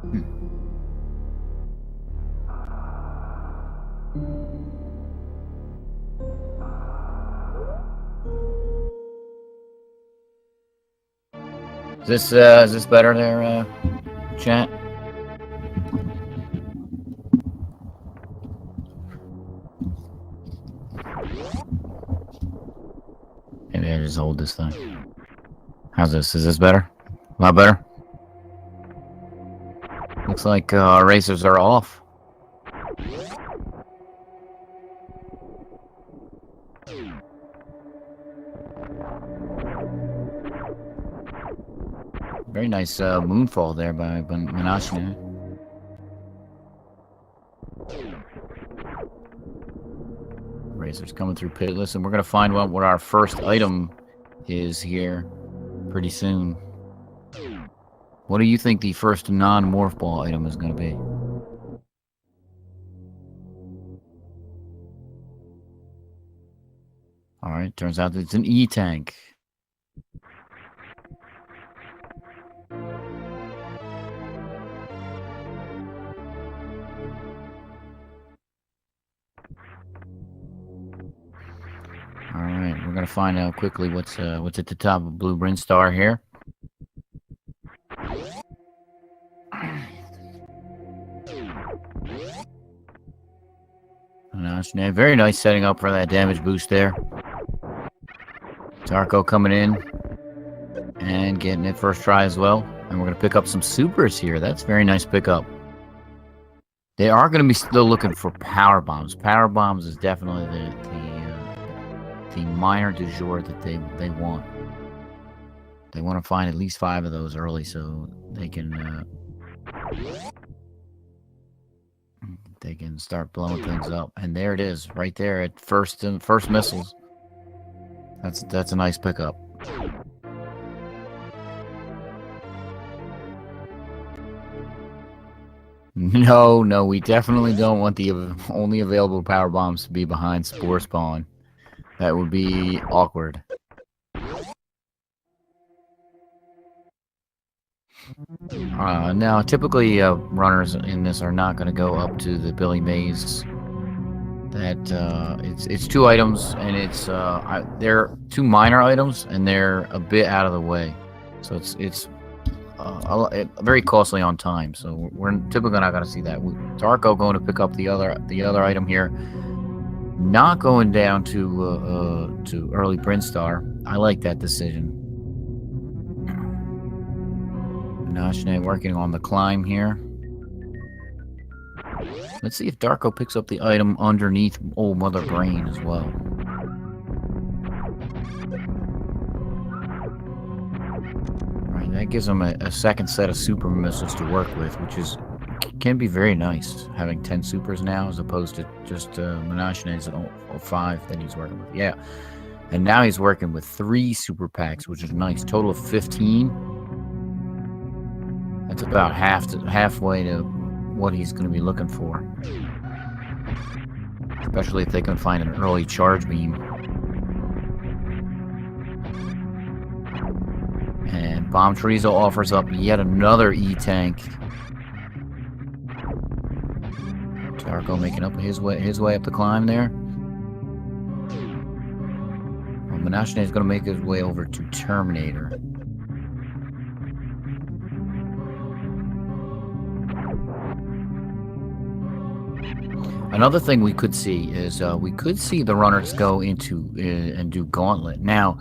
Hmm. Is this better there, chat? Maybe I just hold this thing. How's this? Is this better? A lot better? Looks like our racers are off. Very nice moonfall there by Manashne. Racers coming through pitless, and we're going to find out what our first item is here pretty soon. What do you think the first non-morph ball item is going to be? Alright, turns out it's an E-tank. Alright, we're going to find out quickly what's at the top of Blue Bryn Star here. Manashne, very nice setting up for that damage boost there. Darko coming in and getting it first try as well. And we're going to pick up some supers here. That's a very nice pickup. They are going to be still looking for power bombs. Power bombs is definitely the minor du jour that they want. They want to find at least 5 of those early so they can start blowing things up. And there it is, right there at first missiles. That's a nice pickup. No, we definitely don't want the only available power bombs to be behind Spore Spawn. That would be awkward. Now, typically, runners in this are not going to go up to the Billy Mays. It's 2 items, and they're 2 minor items, and they're a bit out of the way. So it's very costly on time. So we're typically not going to see that. Darko going to pick up the other item here. Not going down to early Brinstar. I like that decision. Manashne working on the climb here. Let's see if Darko picks up the item underneath Old Mother Brain as well. Right, that gives him a second set of super missiles to work with, which can be very nice, having 10 supers now as opposed to just Manashne's 5 that he's working with. Yeah, and now he's working with 3 super packs, which is nice. Total of 15. That's about halfway to what he's going to be looking for. Especially if they can find an early charge beam. And Bomb Chorizo offers up yet another E-tank. Darko making up his way up the climb there. Well, Manashne is going to make his way over to Terminator. Another thing we could see is we could see the runners go into and do Gauntlet. Now,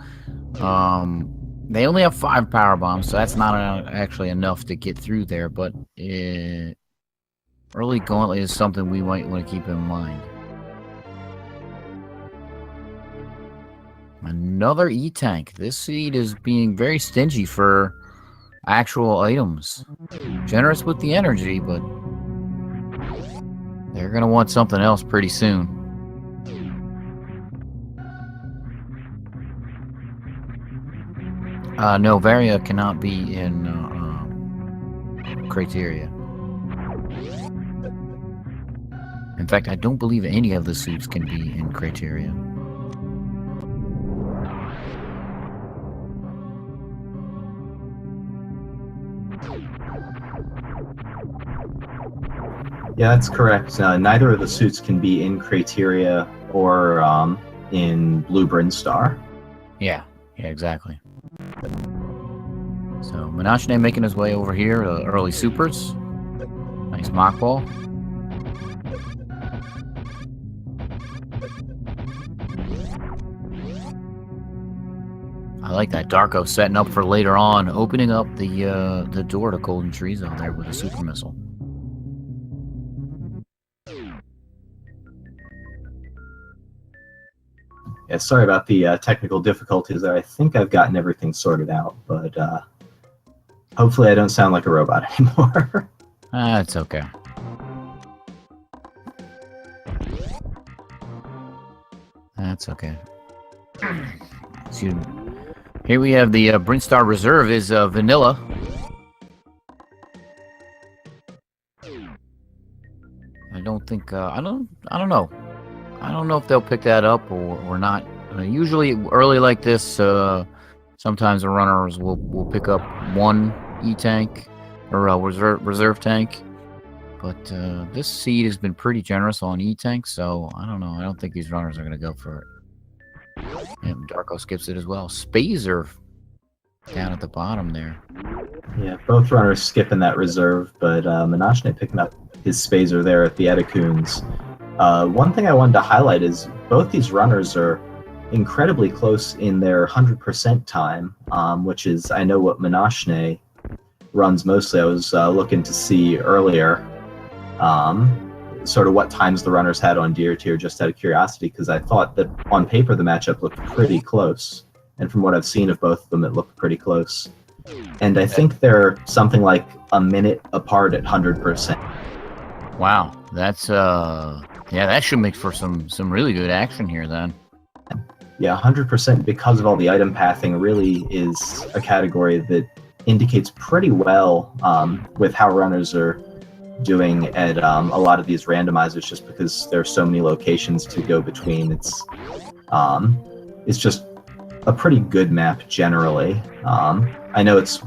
they only have 5 power bombs, so that's not actually enough to get through there. But early Gauntlet is something we might want to keep in mind. Another E-tank. This seed is being very stingy for actual items. Generous with the energy, but they're going to want something else pretty soon. No, Varia cannot be in Criteria. In fact, I don't believe any of the suits can be in Criteria. Yeah, that's correct. Neither of the suits can be in Criteria or in Blue Brinstar. Yeah, yeah, exactly. So Manashne making his way over here to early supers. Nice mock ball. I like that. Darko setting up for later on, opening up the door to Golden Trees out there with a super missile. Yeah, sorry about the technical difficulties there. I think I've gotten everything sorted out, but hopefully I don't sound like a robot anymore. That's okay. That's okay. Excuse me. Here we have the Brinstar Reserve is vanilla. I don't think I don't know. I don't know if they'll pick that up or not. Usually early like this, sometimes the runners will pick up one E-tank or reserve tank. But this seed has been pretty generous on E-tanks, so I don't know. I don't think these runners are going to go for it. And Darko skips it as well. Spazer down at the bottom there. Yeah, both runners skipping that reserve, but Manashne picking up his Spazer there at the Etacoons. One thing I wanted to highlight is both these runners are incredibly close in their 100% time, which is, I know, what Manashne runs mostly. I was looking to see earlier sort of what times the runners had on Deer Tier, just out of curiosity, because I thought that on paper the matchup looked pretty close. And from what I've seen of both of them, it looked pretty close. And I think they're something like a minute apart at 100%. Wow, that's yeah, that should make for some really good action here then. Yeah, 100% because of all the item pathing really is a category that indicates pretty well with how runners are doing at a lot of these randomizers, just because there are so many locations to go between. It's just a pretty good map generally. I know it's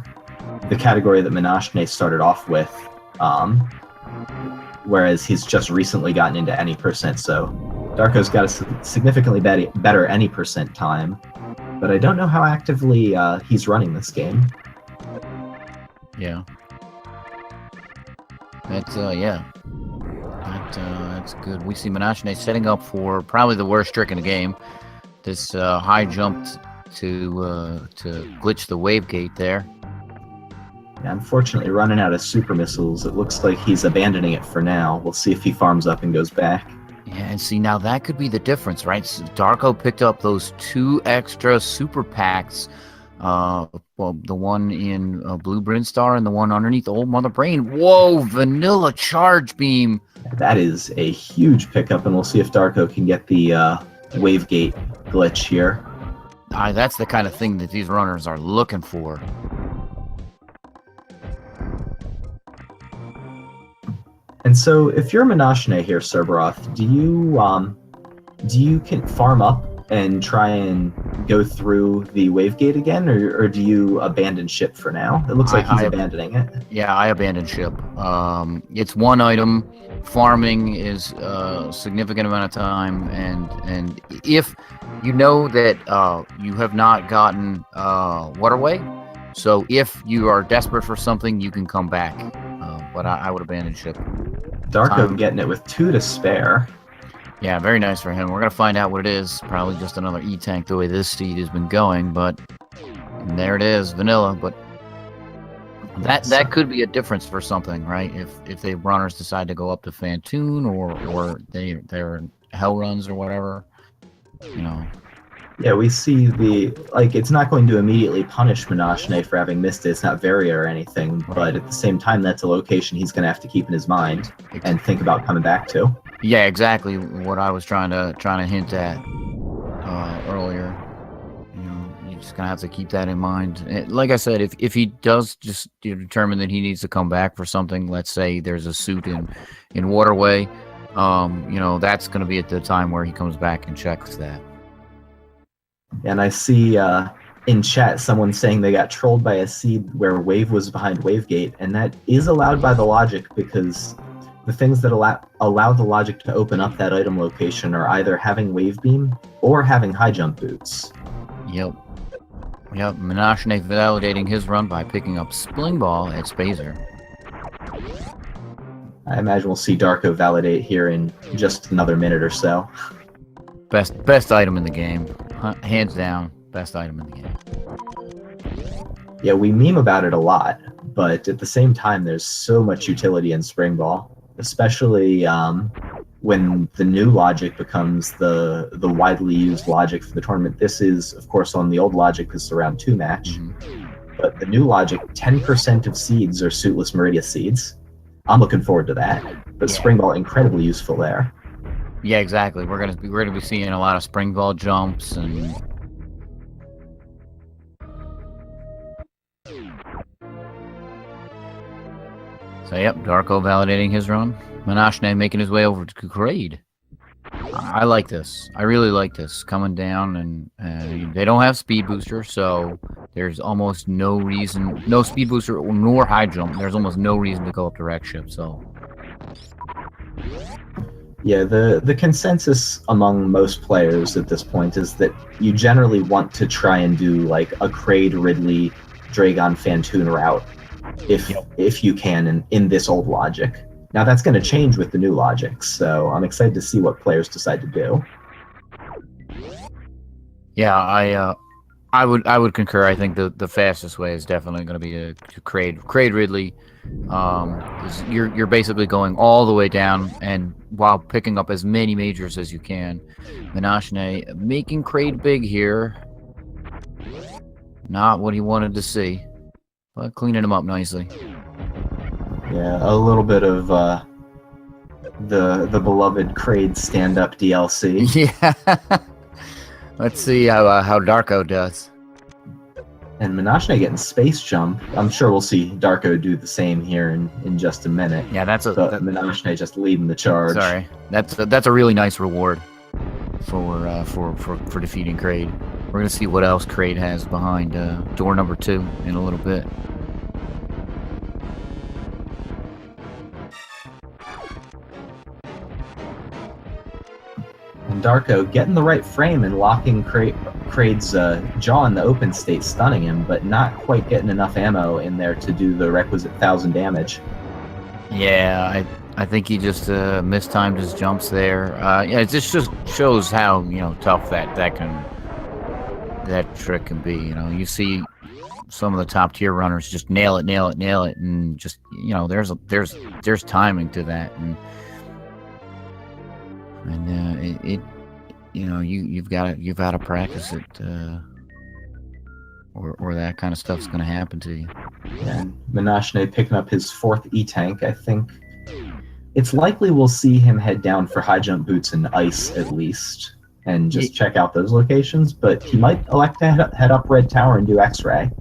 the category that Manashne started off with, whereas he's just recently gotten into any percent, so Darko's got a significantly better any percent time, but I don't know how actively he's running this game. Yeah. That's yeah. That's good. We see Manashne setting up for probably the worst trick in the game. This high jump to glitch the wave gate there. Yeah, unfortunately, running out of super missiles. It looks like he's abandoning it for now. We'll see if he farms up and goes back. Yeah, and see, now that could be the difference, right? So Darko picked up those 2 extra super packs. Well, the one in Blue Brinstar and the one underneath Old Mother Brain. Whoa, vanilla charge beam. That is a huge pickup, and we'll see if Darko can get the wave gate glitch here. That's the kind of thing that these runners are looking for. And so, if you're Manashne here, Cerberoth, do you can farm up and try and go through the wave gate again, or do you abandon ship for now? It looks like he's abandoning it. Yeah, I abandoned ship. It's one item. Farming is a significant amount of time, and if you know that you have not gotten waterway, so if you are desperate for something, you can come back. But I would abandon ship. Darko getting it with 2 to spare. Yeah, very nice for him. We're going to find out what it is. Probably just another E-tank the way this seed has been going, but there it is, vanilla. But that could be a difference for something, right? If the runners decide to go up to Fantoon or they're hell runs or whatever, you know. Yeah, we see it's not going to immediately punish Manashne for having missed it. It's not Varia or anything, but at the same time, that's a location he's going to have to keep in his mind and think about coming back to. Yeah, exactly what I was trying to hint at earlier. You know, you're just gonna have to keep that in mind. Like I said, if he does just determine that he needs to come back for something, let's say there's a suit in Waterway, you know, that's gonna be at the time where he comes back and checks that. And I see in chat someone saying they got trolled by a seed where Wave was behind Wavegate, and that is allowed by the logic because the things that allow the logic to open up that item location are either having wave beam or having high jump boots. Yep. Yep, Manashne validating his run by picking up Spling Ball at Spazer. I imagine we'll see Darko validate here in just another minute or so. Best item in the game. Hands down, best item in the game. Yeah, we meme about it a lot, but at the same time, there's so much utility in Spring Ball, especially when the new logic becomes the widely used logic for the tournament. This is, of course, on the old logic, this is a round 2 match. Mm-hmm. But the new logic, 10% of seeds are suitless Meridia seeds. I'm looking forward to that. But Spring Ball, incredibly useful there. Yeah, exactly. We're gonna be seeing a lot of Spring Ball jumps and. So yep, Darko validating his run. Manashne making his way over to Kraid. I like this. I really like this. Coming down, and they don't have speed booster, so there's almost no reason, no speed booster nor high jump. There's almost no reason to go up to wreck ship. So. Yeah, the consensus among most players at this point is that you generally want to try and do like a Kraid, Ridley, Dragon, Fantoon route if you can in this old logic. Now that's going to change with the new logic, so I'm excited to see what players decide to do. Yeah, I would concur. I think the fastest way is definitely going to be to Kraid Ridley. You're basically going all the way down, and while picking up as many majors as you can. Manashne making Kraid big here. Not what he wanted to see, but cleaning him up nicely. Yeah, a little bit of the beloved Kraid stand-up DLC. Yeah. Let's see how Darko does. And Manashne getting space jump. I'm sure we'll see Darko do the same here in just a minute. Yeah, Manashne just leading the charge. Sorry, that's a really nice reward for defeating Kraid. We're gonna see what else Kraid has behind door number 2 in a little bit. And Darko getting the right frame and locking Kraid's jaw in the open state, stunning him, but not quite getting enough ammo in there to do the requisite 1,000 damage. Yeah, I think he just mistimed his jumps there. Yeah, it just shows how tough that trick can be. You see some of the top tier runners just nail it, and just there's timing to that, and you've got to practice it, or that kind of stuff's going to happen to you. Yeah, Manashne picking up his 4th E-Tank. I think it's likely we'll see him head down for high jump boots and ice at least, and just check out those locations, but he might elect to head up Red Tower and do X-Ray.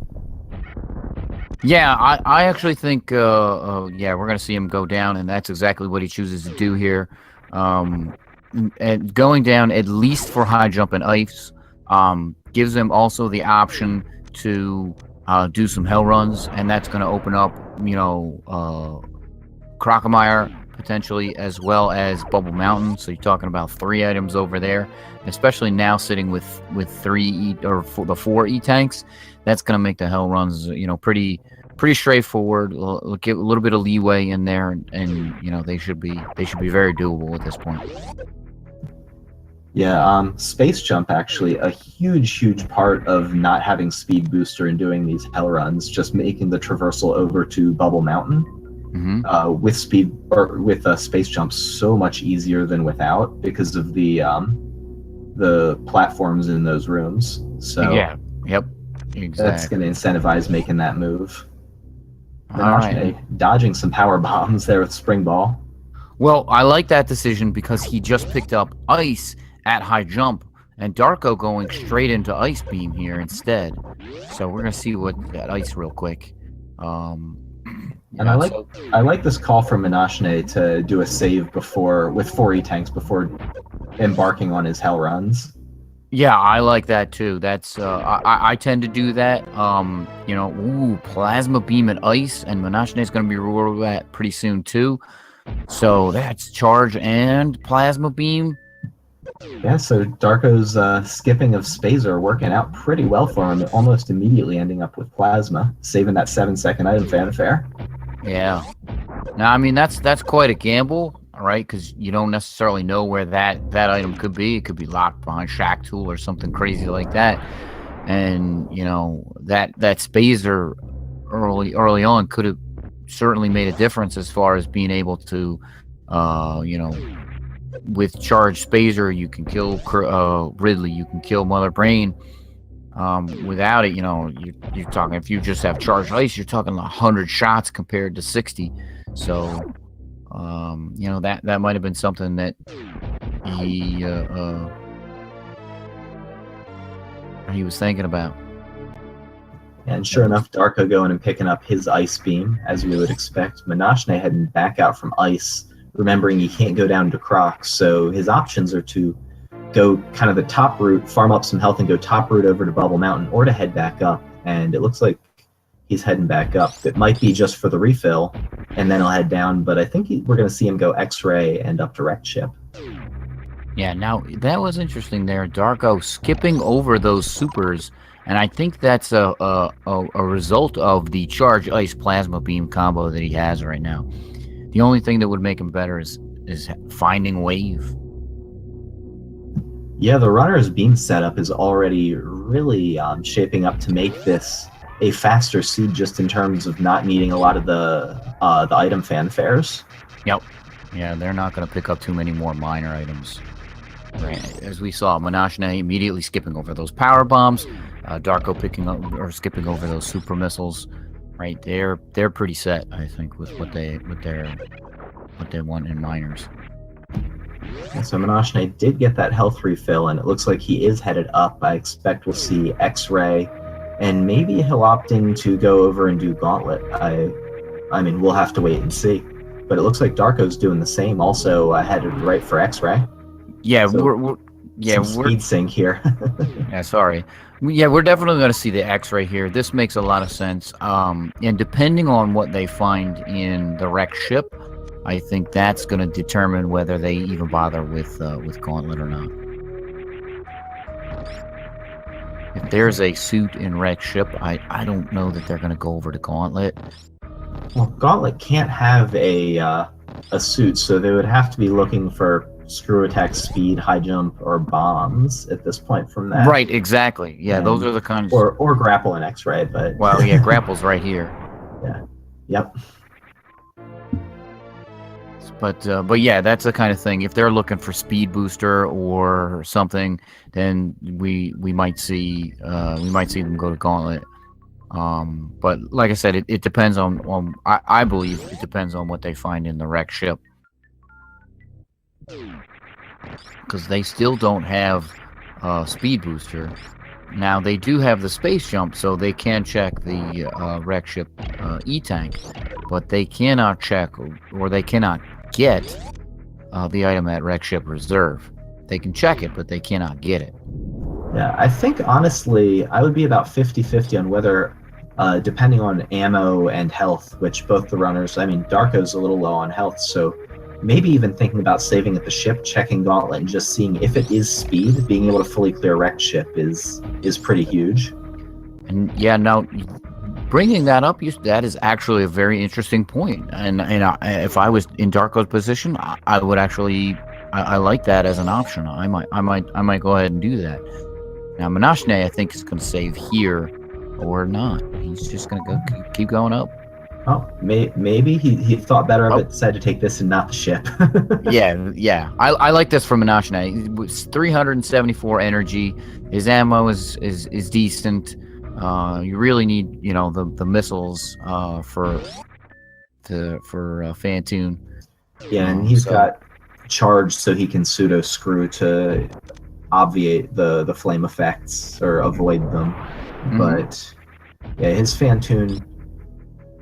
Yeah, I actually think we're going to see him go down, and that's exactly what he chooses to do here. And going down at least for high jump and ice gives him also the option to do some hell runs, and that's going to open up Crocomire potentially, as well as Bubble Mountain. So you're talking about 3 items over there, especially now sitting with 4 E-Tanks. That's going to make the hell runs pretty straightforward. Give a little bit of leeway in there, and they should be very doable at this point. Yeah, space jump actually a huge part of not having speed booster and doing these hell runs, just making the traversal over to Bubble Mountain with speed or with space jump so much easier than without, because of the platforms in those rooms. So exactly. That's going to incentivize making that move. All right. Dodging some power bombs there with Spring Ball. Well, I like that decision because he just picked up ice at high jump, and Darko going straight into ice beam here instead. So we're gonna see what that ice real quick. I like this call from Manashne to do a save with 4 E-Tanks before embarking on his hell runs. Yeah, I like that too. That's I tend to do that. Plasma beam and ice, and Manashne is going to be rewarded with that pretty soon too. So that's charge and plasma beam. Yeah, so Darko's skipping of Spazer working out pretty well for him, almost immediately ending up with Plasma, saving that 7-second item fanfare. Yeah. Now, I mean, that's quite a gamble, all right, because you don't necessarily know where that item could be. It could be locked behind Shack Tool or something crazy like that. And, you know, that Spazer early on could have certainly made a difference as far as being able to, you know, with charged Spazer, you can kill Ridley, you can kill Mother Brain. Without it, you know, you're talking, if you just have charged ice, you're talking 100 shots compared to 60. So, you know, that might have been something that he was thinking about. And sure enough, Darko going and picking up his ice beam, as we would expect. Manashne heading back out from ice, remembering he can't go down to Crocs, so his options are to go kind of the top route, farm up some health, and go top route over to Bubble Mountain, or to head back up. And it looks like he's heading back up. It might be just for the refill, and then he'll head down, but I think we're going to see him go X-Ray and up to Wreck Ship. Yeah, now that was interesting there. Darko skipping over those supers, and I think that's a result of the charge ice plasma beam combo that he has right now. The only thing that would make him better is finding wave. Yeah, the runner's beam setup is already really shaping up to make this a faster seed, just in terms of not needing a lot of the item fanfares. Yep. Yeah, they're not going to pick up too many more minor items. Right. As we saw, Manashne immediately skipping over those power bombs, Darko picking up or skipping over those super missiles. Right, they're pretty set, I think, with what they want in minors. And so Manashne did get that health refill, and it looks like he is headed up. I expect we'll see X-Ray, and maybe he'll opt in to go over and do Gauntlet. I mean, we'll have to wait and see. But it looks like Darko's doing the same, also headed right for X-Ray. Yeah, so we're speed sync here. Yeah, sorry. Yeah, we're definitely going to see the X-Ray here. This makes a lot of sense. And depending on what they find in the wrecked ship, I think that's going to determine whether they even bother with Gauntlet or not. If there's a suit in wrecked ship, I don't know that they're going to go over to Gauntlet. Well, Gauntlet can't have a suit, so they would have to be looking for screw attack, speed, high jump, or bombs at this point from that. Right, exactly. Yeah, and those are the kinds. Or grapple and X-ray, but. Well, yeah, grapple's right here. Yeah. Yep. But yeah, that's the kind of thing. If they're looking for speed booster or something, then we might see them go to Gauntlet. But like I said, it depends on I believe it depends on what they find in the wrecked ship. Because they still don't have speed booster. Now they do have the space jump, so they can check the wreck ship E-tank, but they cannot check or they cannot get the item at wreck ship reserve. They can check it, but they cannot get it. Yeah, I think honestly I would be about 50-50 on whether, depending on ammo and health, which both the runners, I mean Darko's a little low on health, so maybe even thinking about saving at the ship, checking Gauntlet, and just seeing if it is speed. Being able to fully clear wrecked ship is pretty huge. And yeah, now bringing that up, that is actually a very interesting point. And if I was in Darko's position, I would actually, I like that as an option. I might go ahead and do that. Now Manashne, I think, is going to save here or not. He's just going to keep going up. Oh, maybe he thought better of it, decided to take this and not the ship. yeah. I like this from Manashne. It was 374 energy. His ammo is decent. You really need, the missiles for Fantoon. Yeah, and he's got charge, so he can pseudo screw to obviate the flame effects or avoid them. Mm-hmm. But yeah, his Fantoon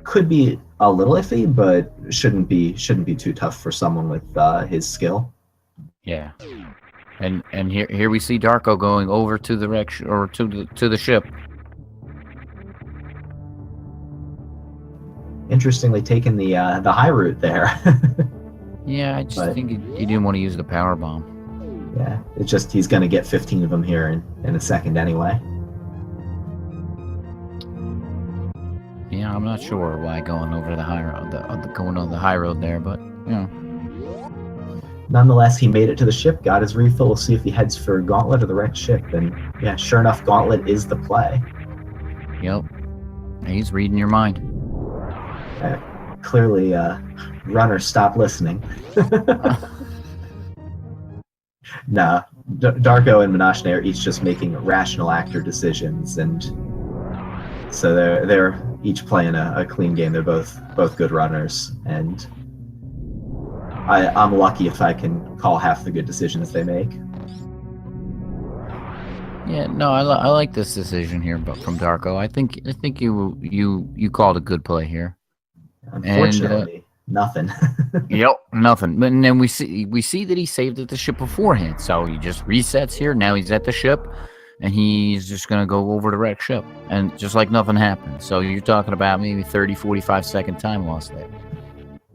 could be a little iffy, but shouldn't be too tough for someone with his skill. Yeah, and here we see Darko going over to the wreck or to the ship. Interestingly, taking the high route there. Yeah, I just But think he didn't want to use the power bomb. yeah, it's just he's going to get 15 of them here in a second anyway. Yeah, I'm not sure why going over the high road, going on the high road there, but you know. Nonetheless, he made it to the ship, got his refill. We'll see if he heads for Gauntlet or the wrecked ship. And yeah, sure enough, Gauntlet is the play. Yep, he's reading your mind. Clearly, runner, stop listening. Nah, Darko and Manashne are each just making rational actor decisions, and so they're each playing a clean game. They're both good runners, and I'm lucky if I can call half the good decisions they make. Yeah, no, I like this decision here, but from Darko, I think you called a good play here. Unfortunately, nothing. Yep, nothing. But then we see that he saved at the ship beforehand, so he just resets here. Now he's at the ship, and he's just gonna go over the wrecked ship, and just like nothing happened. So you're talking about maybe 30, 45-second time loss there.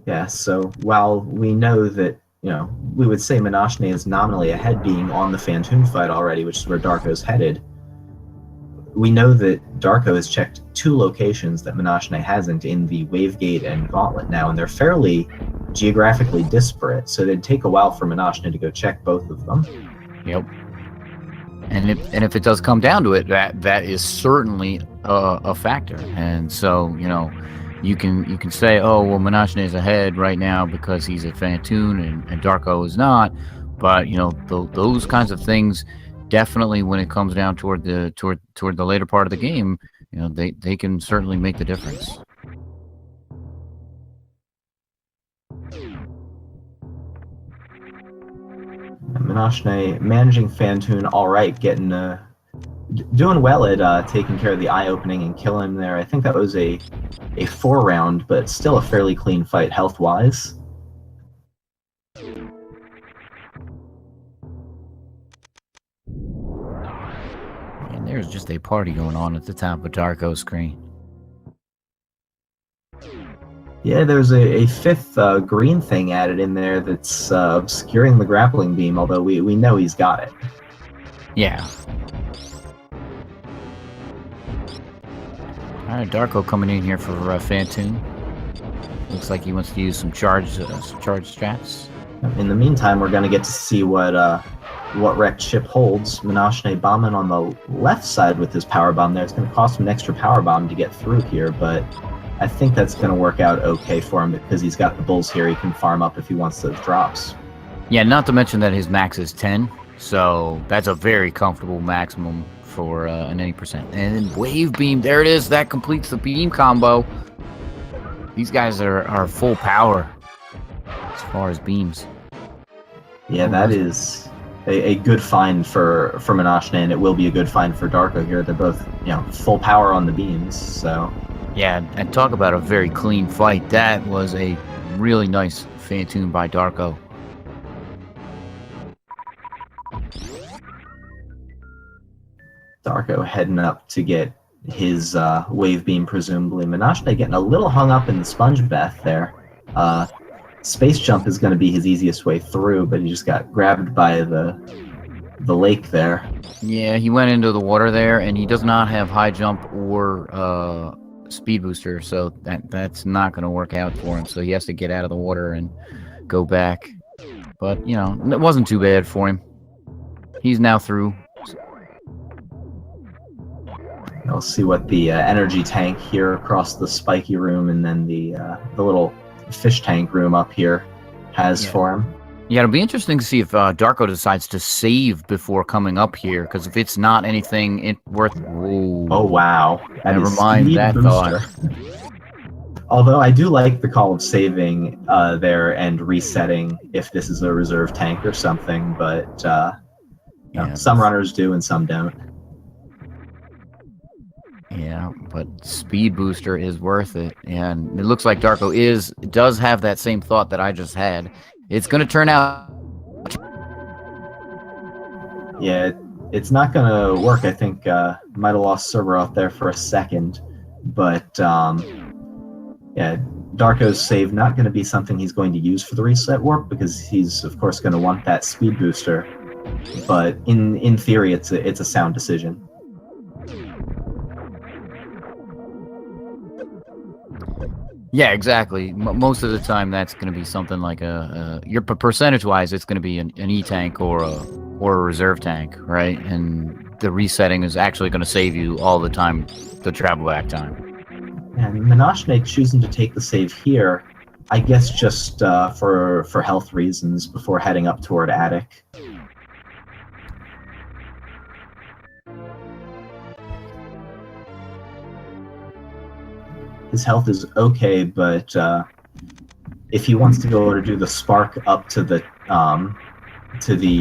Yeah. So while we know that we would say Manashne is nominally ahead, being on the Phantoon fight already, which is where Darko's headed. We know that Darko has checked 2 locations that Manashne hasn't in the Wavegate and Gauntlet now, and they're fairly geographically disparate, so it'd take a while for Manashne to go check both of them. Yep. And if it does come down to it, that is certainly a factor. And so, you can say, oh, well, Manashne is ahead right now because he's at Phantoon and Darko is not. But, those kinds of things, definitely when it comes down toward the later part of the game, they can certainly make the difference. Manashne managing Phantoon all right, doing well at taking care of the eye opening and killing him there. I think that was a 4-round, but still a fairly clean fight health wise. And there's just a party going on at the top of Darko's screen. Yeah, there's a 5th green thing added in there that's obscuring the grappling beam, although we know he's got it. Yeah. Alright, Darko coming in here for Phantoon. Looks like he wants to use some charge strats. In the meantime, we're going to get to see what wrecked ship holds. Manashne bombing on the left side with his power bomb there. It's going to cost him an extra power bomb to get through here, but I think that's going to work out okay for him because he's got the bulls here. He can farm up if he wants those drops. Yeah, not to mention that his max is 10, so that's a very comfortable maximum for an 80%. And then wave beam, there it is. That completes the beam combo. These guys are full power as far as beams. Yeah, that is a good find for Manashne, and it will be a good find for Darko here. They're both full power on the beams, so. Yeah, and talk about a very clean fight. That was a really nice Phantoon by Darko. Darko heading up to get his wave beam, presumably. Manashne getting a little hung up in the sponge bath there. Space jump is going to be his easiest way through, but he just got grabbed by the lake there. Yeah, he went into the water there, and he does not have high jump or speed booster, so that's not going to work out for him. So he has to get out of the water and go back. But it wasn't too bad for him. He's now through. We'll see what the energy tank here across the spiky room, and then the little fish tank room up here has for him. Yeah, it'll be interesting to see if Darko decides to save before coming up here, because if it's not anything worth... Whoa. Oh, wow. Never mind that thought. Although I do like the call of saving there and resetting if this is a reserve tank or something, but some runners do and some don't. Yeah, but speed booster is worth it, and it looks like Darko does have that same thought that I just had. It's going to turn out... Yeah, it's not going to work. I think might have lost server out there for a second, but yeah, Darko's save not going to be something he's going to use for the reset warp, because he's of course going to want that speed booster. But in theory, it's a sound decision. Yeah, exactly. Most of the time, that's going to be something like your percentage-wise, it's going to be an E-tank or a reserve tank, right? And the resetting is actually going to save you all the time, the travel back time. And Manashne choosing to take the save here, I guess just for health reasons before heading up toward Attic. His health is okay, but if he wants to go to do the spark up to the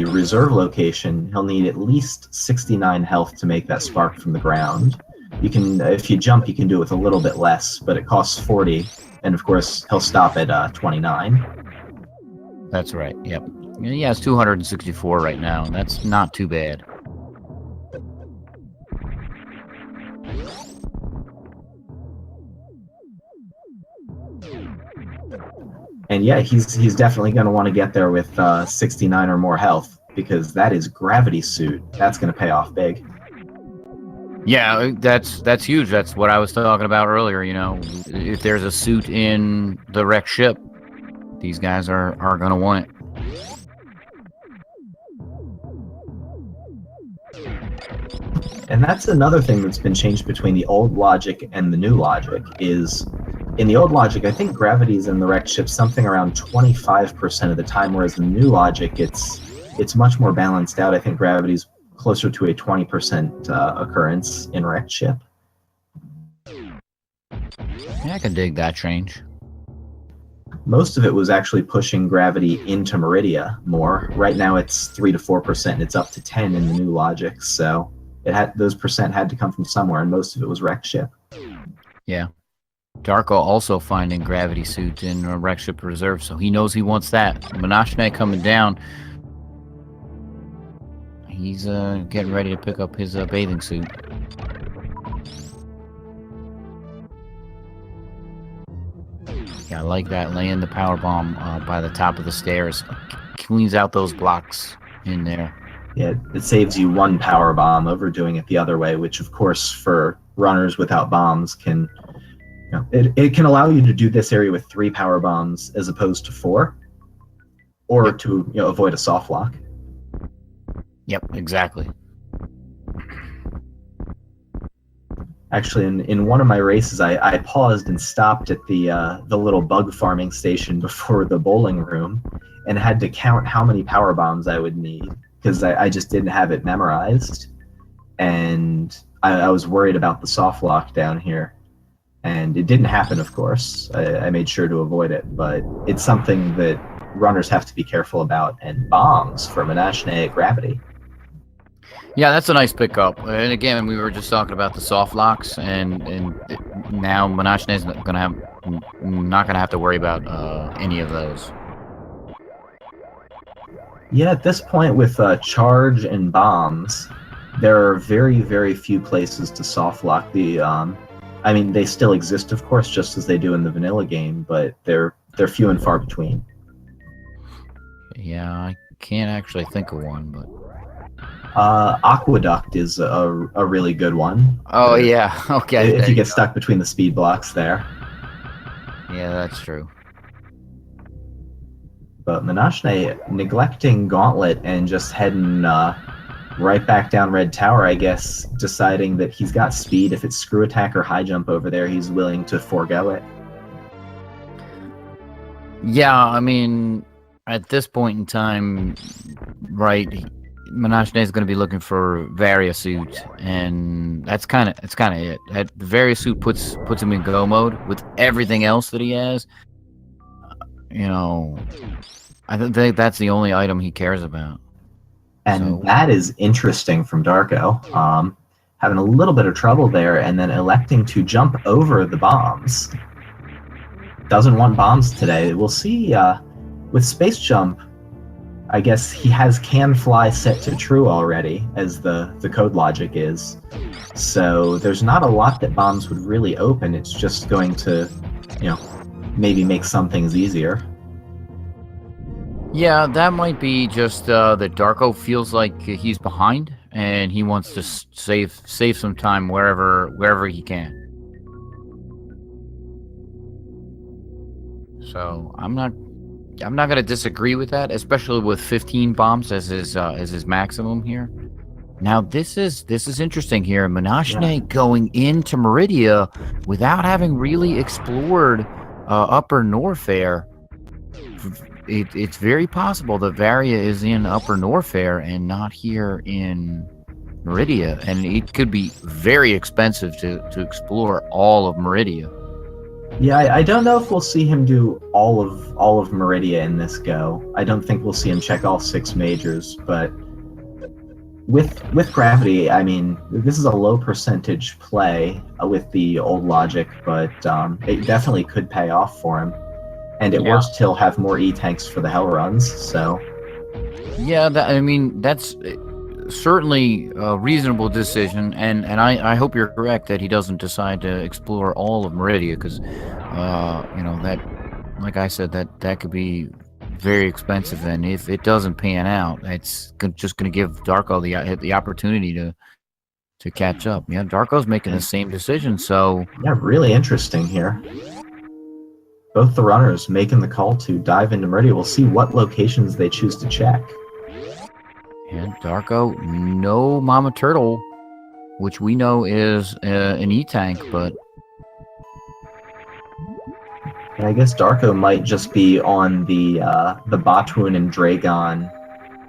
reserve location, he'll need at least 69 health to make that spark from the ground. You can, if you jump, you can do it with a little bit less, but it costs 40, and of course he'll stop at 29. That's right. Yep. Yeah, it's 264 right now. That's not too bad. And yeah, he's definitely going to want to get there with 69 or more health, because that is gravity suit. That's going to pay off big. Yeah, that's huge. That's what I was talking about earlier. You know, if there's a suit in the wrecked ship, these guys are going to want it. And that's another thing that's been changed between the old logic and the new logic is, in the old logic, I think gravity's in the wrecked ship something around 25% of the time, whereas in the new logic, it's much more balanced out. I think gravity's closer to a 20% occurrence in wrecked ship. Yeah, I can dig that change. Most of it was actually pushing gravity into Meridia more. Right now it's 3 to 4%, and it's up to 10 in the new logic, so those percent had to come from somewhere, and most of it was wrecked ship. Yeah. Darko also finding gravity suit in a wrecked ship reserve, so he knows he wants that. Manashne coming down. He's getting ready to pick up his bathing suit. Yeah, I like that, laying the power bomb by the top of the stairs. Cleans out those blocks in there. Yeah, it saves you one power bomb over doing it the other way, which of course for runners without bombs can, it can allow you to do this area with 3 power bombs as opposed to 4, or to avoid a soft lock. Yep, exactly. Actually, in one of my races, I paused and stopped at the little bug farming station before the bowling room, and had to count how many power bombs I would need, because I just didn't have it memorized, and I was worried about the soft lock down here. And it didn't happen, of course. I made sure to avoid it, but it's something that runners have to be careful about. And bombs for Manashne at gravity. Yeah, that's a nice pickup. And again, we were just talking about the soft locks, and now Manashne is not gonna have to worry about any of those. Yeah, at this point with charge and bombs, there are very, very few places to soft lock the. I mean, they still exist, of course, just as they do in the vanilla game, but they're few and far between. Yeah, I can't actually think of one, but Aqueduct is a really good one. Oh yeah, okay. If you get stuck between the speed blocks there. Yeah, that's true. But Manashne neglecting Gauntlet and just heading right back down Red Tower, I guess, deciding that he's got speed. If it's screw attack or high jump over there, he's willing to forego it. Yeah, I mean, at this point in time, right, Manashne is going to be looking for Varia suit, and that's kind of it. The Varia suit puts him in go mode with everything else that he has. I think that's the only item he cares about. And that is interesting from Darko. Having a little bit of trouble there, and then electing to jump over the bombs. Doesn't want bombs today. We'll see. With Space Jump, I guess he has Can Fly set to true already, as the code logic is. So there's not a lot that bombs would really open. It's just going to, maybe make some things easier. Yeah, that might be just that Darko feels like he's behind, and he wants to save some time wherever he can. So I'm not going to disagree with that, especially with 15 bombs as his maximum here. Now this is interesting here. Manashne going into Meridia without having really explored Upper Norfair. It's very possible that Varia is in Upper Norfair and not here in Meridia, and it could be very expensive to explore all of Meridia. Yeah, I don't know if we'll see him do all of Meridia in this go. I don't think we'll see him check all 6 majors, but with gravity, I mean, this is a low percentage play with the old logic, but it definitely could pay off for him. And at worst, he'll have more E-tanks for the hell runs, so... Yeah, that's certainly a reasonable decision, and I hope you're correct that he doesn't decide to explore all of Meridia, because, that, like I said, that could be very expensive, and if it doesn't pan out, it's just going to give Darko the opportunity to catch up. Yeah, Darko's making the same decision, so... Yeah, really interesting here. Both the runners making the call to dive into Meridia. We'll see what locations they choose to check. And Darko, no Mama Turtle, which we know is an E-tank, but... And I guess Darko might just be on the Batwoon and Dragon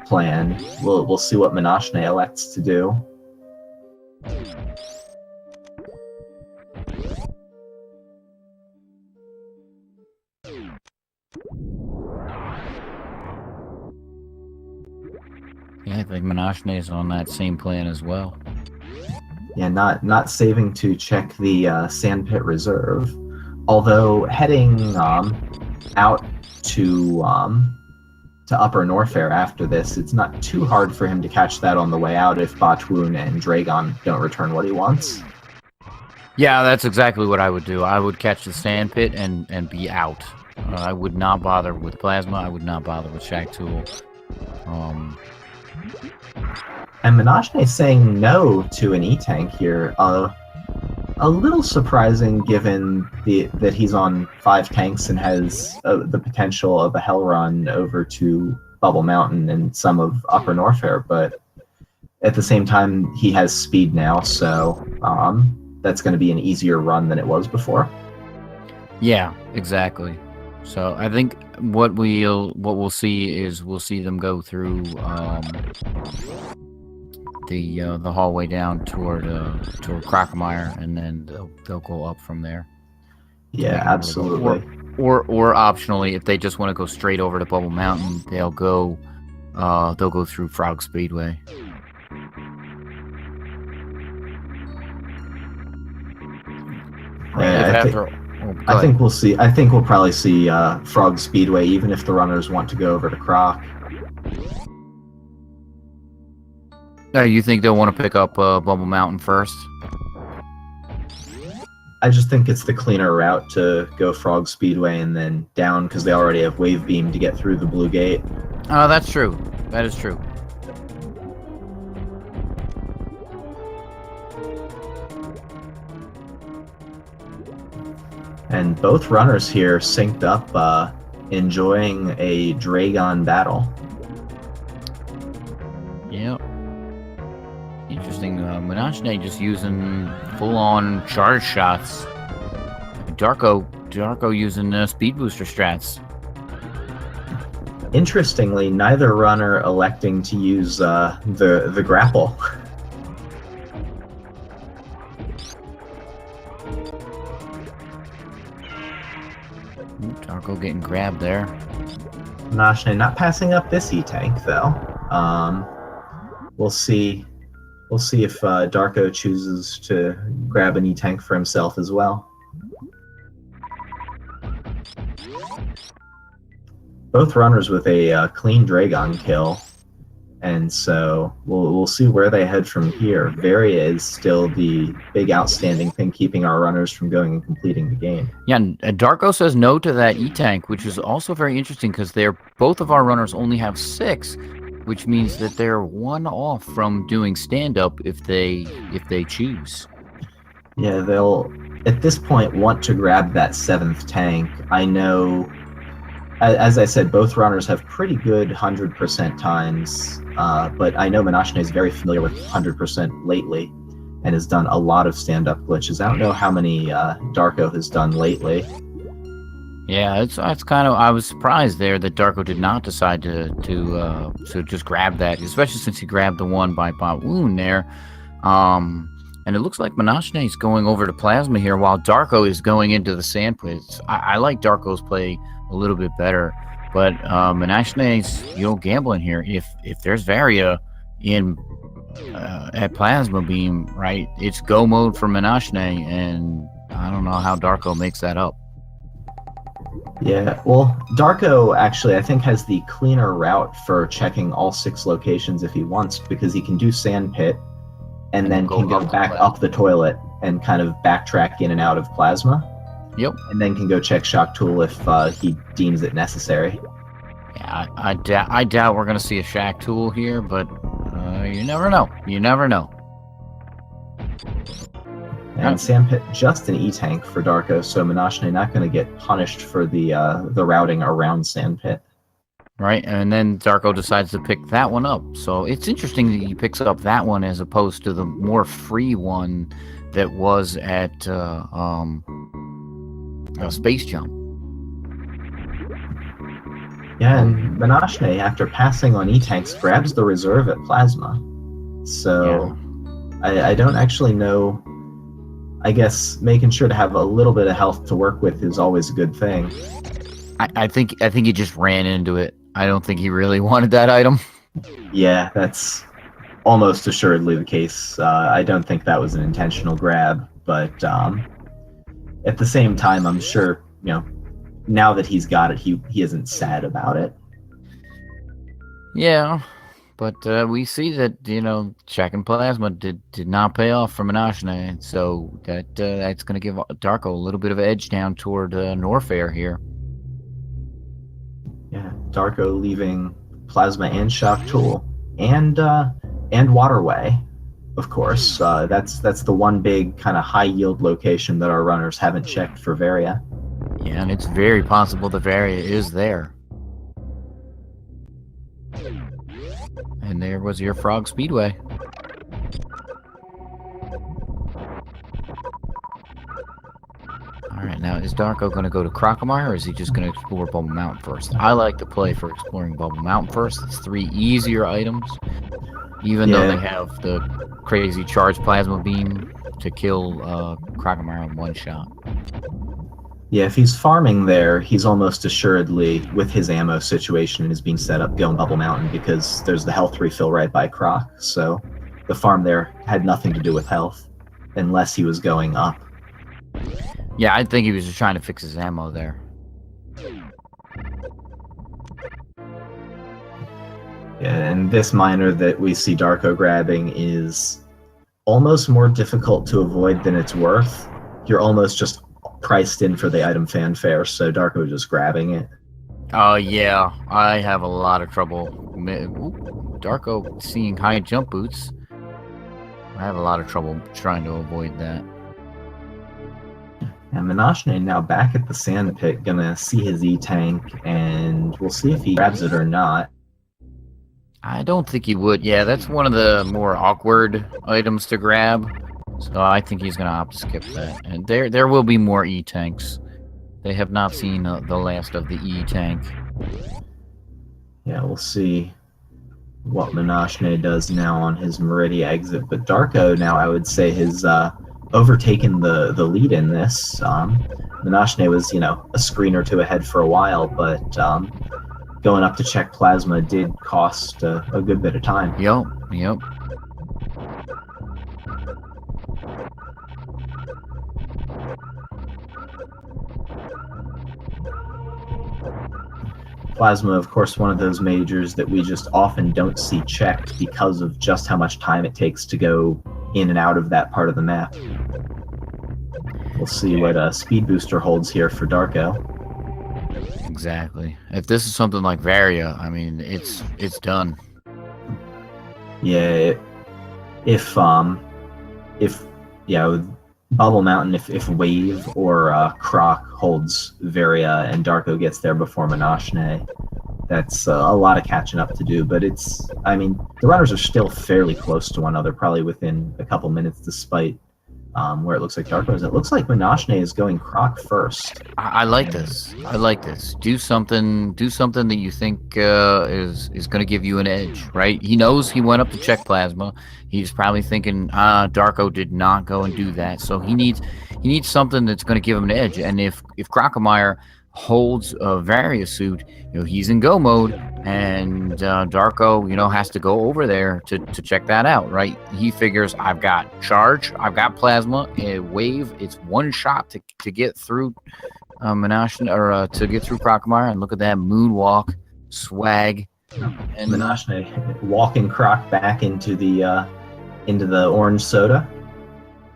plan. We'll see what Manashne elects to do. Yeah, I think Manashne is on that same plan as well. Yeah, not saving to check the Sandpit Reserve. Although heading out to Upper Norfair after this, it's not too hard for him to catch that on the way out if Batwoon and Dragon don't return what he wants. Yeah, that's exactly what I would do. I would catch the Sandpit and be out. I would not bother with Plasma. I would not bother with Shack Tool. And Manashne is saying no to an E-tank here. A little surprising given that he's on 5 tanks and has the potential of a hell run over to Bubble Mountain and some of Upper Norfair, but at the same time he has speed now, so that's going to be an easier run than it was before. Yeah, exactly. So I think what we'll see is we'll see them go through the hallway down toward Crocomire, and then they'll go up from there. Yeah, absolutely. Or optionally, if they just want to go straight over to Bubble Mountain, they'll go through Frog Speedway. Yeah, I think we'll see. I think we'll probably see Frog Speedway, even if the runners want to go over to Croc. You think they'll want to pick up Bubble Mountain first? I just think it's the cleaner route to go Frog Speedway and then down, because they already have Wave Beam to get through the Blue Gate. Oh, that's true. That is true. And both runners here synced up, enjoying a Dragon battle. Yep. Interesting. Manashne just using full-on charge shots. Darko using speed booster strats. Interestingly, neither runner electing to use the grapple. Darko getting grabbed there. Manashne not passing up this E-tank though. We'll see. We'll see if Darko chooses to grab an E-tank for himself as well. Both runners with a clean Dragon kill, And so we'll see where they head from here. Varia is still the big outstanding thing keeping our runners from going and completing the game. Yeah, and Darko says no to that E-Tank, which is also very interesting because both of our runners only have 6, which means that they're 1 off from doing stand-up if they choose. Yeah, they'll at this point want to grab that 7th tank. I know, as I said, both runners have pretty good 100% times, but I know Manashne is very familiar with 100% lately and has done a lot of stand-up glitches. I don't know how many Darko has done lately. Yeah, it's kind of. I was surprised there that Darko did not decide to just grab that, especially since he grabbed the one by Wound there. And it looks like Manashne is going over to Plasma here while Darko is going into the sand pits. I like Darko's play a little bit better, but Manashne's gambling here. If there's Varia in at Plasma Beam, right, it's go mode for Manashne, and I don't know how Darko makes that up. Yeah, well, Darko actually, I think, has the cleaner route for checking all 6 locations if he wants, because he can do Sand Pit, and then can go back up the toilet and kind of backtrack in and out of Plasma. Yep. And then can go check Shock Tool if he deems it necessary. Yeah, I doubt we're going to see a Shock Tool here, but you never know. You never know. And Sandpit just an E-Tank for Darko, so Manashne not going to get punished for the routing around Sandpit. Right, and then Darko decides to pick that one up. So it's interesting that he picks up that one as opposed to the more free one that was at Space Jump. Yeah, and Manashne, after passing on E-Tanks, grabs the reserve at Plasma. So yeah. I don't actually know. I guess making sure to have a little bit of health to work with is always a good thing. I think he just ran into it. I don't think he really wanted that item. Yeah, that's almost assuredly the case. I don't think that was an intentional grab, but at the same time, I'm sure, now that he's got it, he isn't sad about it. Yeah, but we see that, checking Plasma did not pay off for Manashne, so that's going to give Darko a little bit of edge down toward Norfair here. Yeah, Darko leaving Plasma and Shock Tool and Waterway, of course. That's the one big kind of high yield location that our runners haven't checked for Varia. Yeah, and it's very possible the Varia is there. And there was your Frog Speedway. Alright, now is Darko going to go to Crocomire, or is he just going to explore Bubble Mountain first? I like to play for exploring Bubble Mountain first. It's 3 easier items, even though they have the crazy charged plasma beam to kill Crocomire in one shot. Yeah, if he's farming there, he's almost assuredly, with his ammo situation and his being set up, going Bubble Mountain, because there's the health refill right by Croc, so the farm there had nothing to do with health, unless he was going up. Yeah, I think he was just trying to fix his ammo there. Yeah, and this miner that we see Darko grabbing is almost more difficult to avoid than it's worth. You're almost just priced in for the item fanfare, so Darko just grabbing it. Oh yeah, I have a lot of trouble. Darko seeing high jump boots. I have a lot of trouble trying to avoid that. And Manashne now back at the sand pit, gonna see his E-Tank, and we'll see if he grabs it or not. I don't think he would. Yeah, that's one of the more awkward items to grab. So I think he's going to opt to skip that. And there will be more E-Tanks. They have not seen the last of the E-Tank. Yeah, we'll see what Manashne does now on his Meridia exit. But Darko now, I would say, has overtaken the lead in this. Manashne was, a screen or two ahead for a while, but going up to check Plasma did cost a good bit of time. Yep. Plasma, of course, one of those majors that we just often don't see checked because of just how much time it takes to go in and out of that part of the map. We'll see what Speed Booster holds here for Darko. Exactly. If this is something like Varia, I mean, it's done. Yeah, if Bubble Mountain, if Wave or Croc holds Varia and Darko gets there before Manashne, that's a lot of catching up to do. But the runners are still fairly close to one another, probably within a couple minutes, despite where it looks like Darko is. It looks like Manashne is going Croc first. I like this. I like this. Do something that you think is going to give you an edge, right? He knows he went up to check Plasma. He's probably thinking, Darko did not go and do that, so he needs something that's going to give him an edge. And if Crocomire holds a Varia suit, he's in go mode, and Darko, has to go over there to check that out, right? He figures, I've got Charge, I've got Plasma, a Wave. It's one shot to get through Manashne, or to get through Crocomire, and look at that moonwalk swag. And Manashne walking Croc back into the orange soda.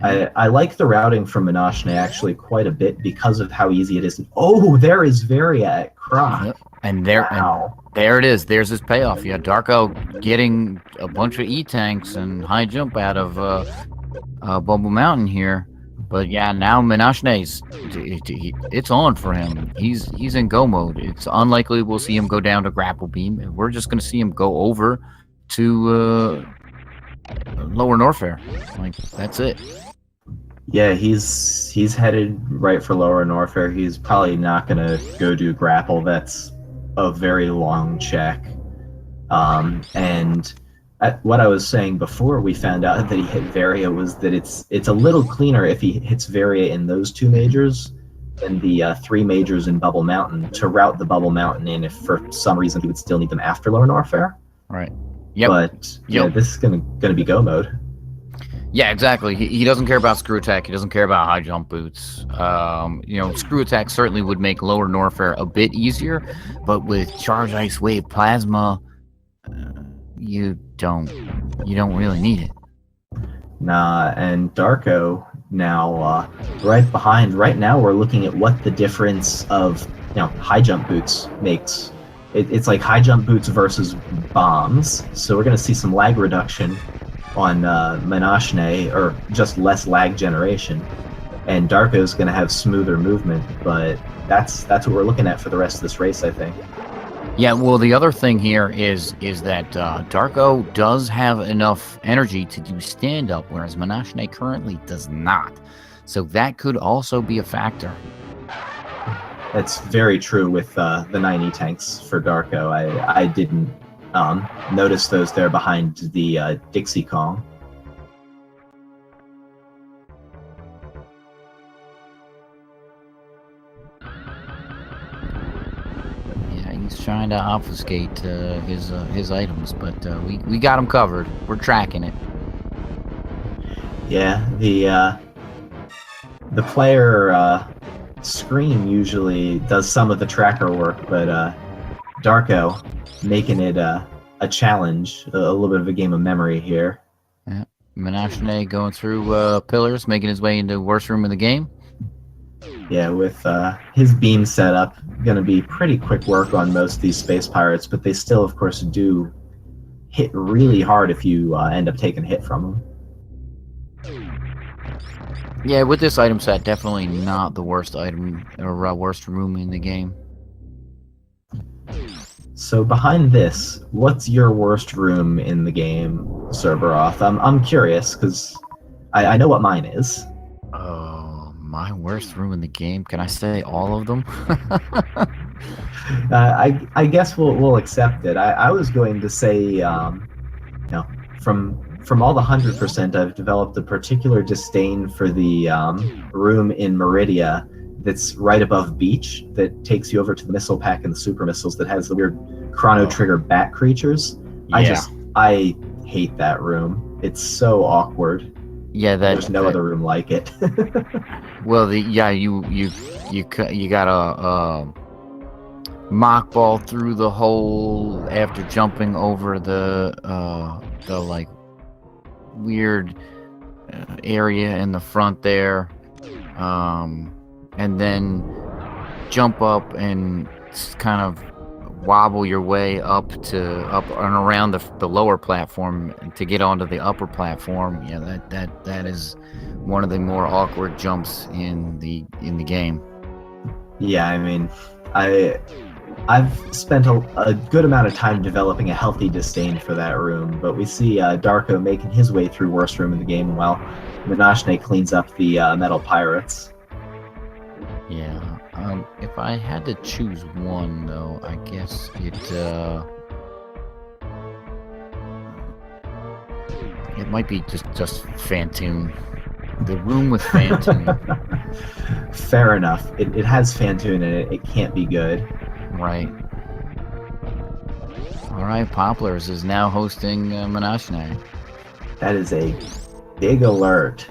I like the routing from Manashne actually quite a bit because of how easy it is. Oh, there is Varia at Croc. Yep. And there it is. There's his payoff. Yeah, Darko getting a bunch of E-tanks and high jump out of Bubble Mountain here. But yeah, now Manashne's, it's on for him. He's in go mode. It's unlikely we'll see him go down to Grapple Beam. We're just going to see him go over to Lower Norfair. Like, that's it. Yeah, he's headed right for Lower Norfair. He's probably not going to go do Grapple. That's a very long check. And what I was saying before we found out that he hit Varia was that it's a little cleaner if he hits Varia in those two majors than the three majors in Bubble Mountain, to route the Bubble Mountain in if for some reason he would still need them after Lower Norfair. Right. Yep. But yeah, this is gonna be go mode. Yeah, exactly. He doesn't care about screw attack. He doesn't care about high jump boots. Screw attack certainly would make Lower Norfair a bit easier, but with Charge, Ice, Wave, Plasma, you don't really need it. Nah, and Darko now right behind. Right now we're looking at what the difference of high jump boots makes. It's like high jump boots versus bombs. So we're going to see some lag reduction on Manashne, or just less lag generation. And Darko's going to have smoother movement, but that's what we're looking at for the rest of this race, I think. Yeah, well, the other thing here is that Darko does have enough energy to do stand-up, whereas Manashne currently does not. So that could also be a factor. That's very true with the 9E tanks for Darko. I didn't notice those there behind the Dixie Kong. Yeah, he's trying to obfuscate his items, but we got him covered. We're tracking it. Yeah, the player screen usually does some of the tracker work, but Darko making it a challenge, a little bit of a game of memory here. Yeah, Manashne going through pillars, making his way into worst room in the game. Yeah, with his beam setup, going to be pretty quick work on most of these space pirates, but they still, of course, do hit really hard if you end up taking a hit from them. Yeah, with this item set, definitely not the worst item or worst room in the game. So behind this, what's your worst room in the game, Cerberoth? I'm curious, because I know what mine is. Oh, my worst room in the game? Can I say all of them? I guess we'll accept it. I was going to say, from all the 100%, I've developed a particular disdain for the room in Meridia that's right above Beach that takes you over to the missile pack and the super missiles that has the weird chrono trigger bat creatures. Yeah. I hate that room. It's so awkward. Yeah, there's no other room like it. Well, you gotta mock ball through the hole after jumping over the like weird area in the front there, and then jump up and kind of wobble your way up and around the lower platform to get onto the upper platform. Yeah, that is one of the more awkward jumps in the game. Yeah, I mean, I've spent a good amount of time developing a healthy disdain for that room, but we see Darko making his way through worst room in the game while Manashne cleans up the metal pirates. Yeah. If I had to choose one, though, I guess it might be just Fantoon. The room with Fantoon. Fair enough. It has Fantoon in it. It can't be good. Right. All right, Poplars is now hosting Manashne. That is a big alert.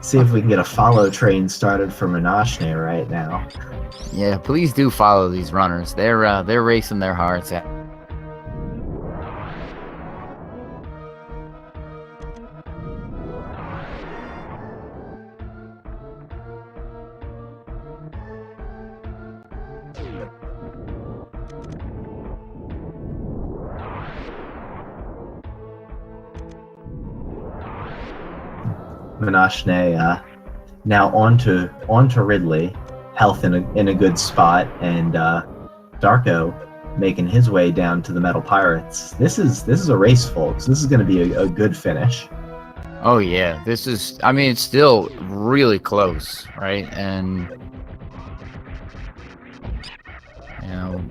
See if we can get a follow train started for Manashne right now. Yeah, please do follow these runners. They're racing their hearts out. Manashne now onto Ridley, health in a good spot, and Darko making his way down to the Metal Pirates. This is a race, folks. This is going to be a good finish. Oh yeah, I mean, it's still really close, right? And you know,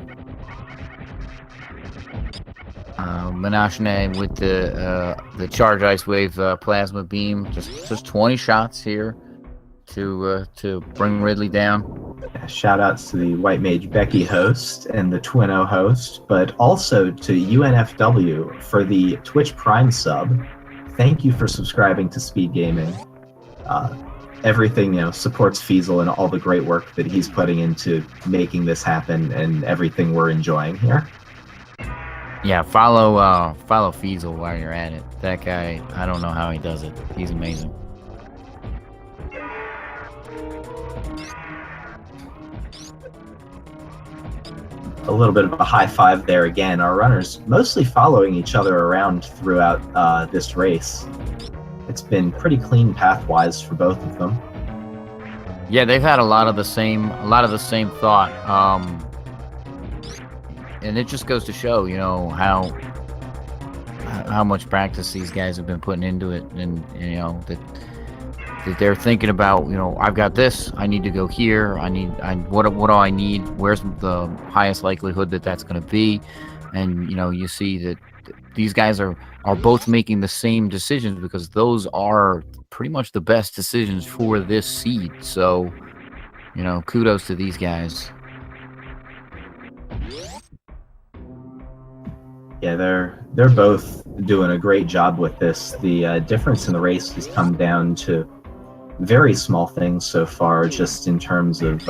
Manashne with the Charge Ice Wave plasma beam, just 20 shots here to bring Ridley down. Yeah, shout outs to the White Mage Becky host and the Twino host, but also to UNFW for the Twitch Prime sub. Thank you for subscribing to Speed Gaming. Everything supports Feasel and all the great work that he's putting into making this happen and everything we're enjoying here. Yeah, follow Feasel while you're at it. That guy, I don't know how he does it. He's amazing. A little bit of a high five there again. Our runners mostly following each other around throughout this race. It's been pretty clean path-wise for both of them. Yeah, they've had a lot of the same thought. And it just goes to show, how much practice these guys have been putting into it, and that they're thinking about, I've got this, I need to go here, what do I need? Where's the highest likelihood that that's going to be? And you see that these guys are both making the same decisions because those are pretty much the best decisions for this seed. So, kudos to these guys. Yeah, they're both doing a great job with this. The difference in the race has come down to very small things so far, just in terms of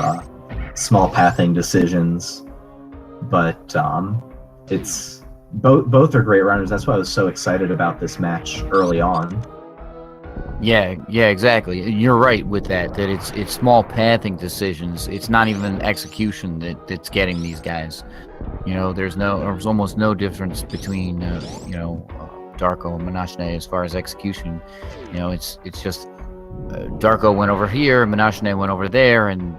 small pathing decisions. But it's both are great runners. That's why I was so excited about this match early on. Yeah, exactly. You're right with that it's small pathing decisions. It's not even execution that's getting these guys. There's almost no difference between Darko and Manashne as far as execution. It's just Darko went over here, Manashne went over there, and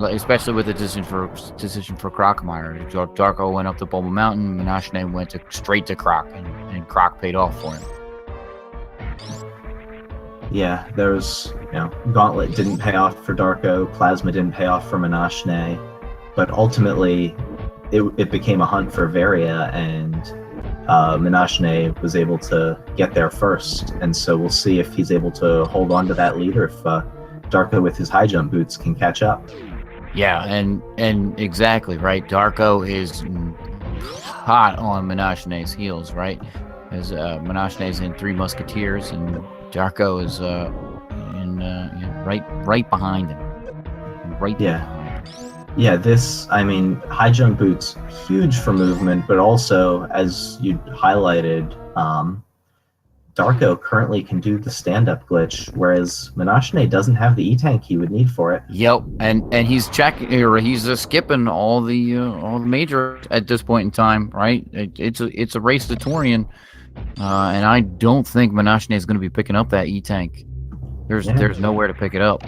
especially with the decision for Crocmeyer. Darko went up to Bulba Mountain, Manashne went straight to Croc, and Croc paid off for him. Yeah, there's Gauntlet didn't pay off for Darko, Plasma didn't pay off for Manashne, but ultimately it became a hunt for Varia, and Manashne was able to get there first, and so we'll see if he's able to hold on to that lead, or if Darko with his high jump boots can catch up. Yeah, and exactly right. Darko is hot on Manashne's heels, right? As Manashne's in Three Musketeers, and Darko is right behind him. Right behind him. Yeah, this, I mean, high jump boots, huge for movement, but also, as you highlighted, Darko currently can do the stand-up glitch, whereas Manashne doesn't have the E-tank he would need for it. Yep, and he's checking, or he's skipping all the majors at this point in time, right? It's a race to Torian, and I don't think Manashne is going to be picking up that E-tank. There's nowhere to pick it up.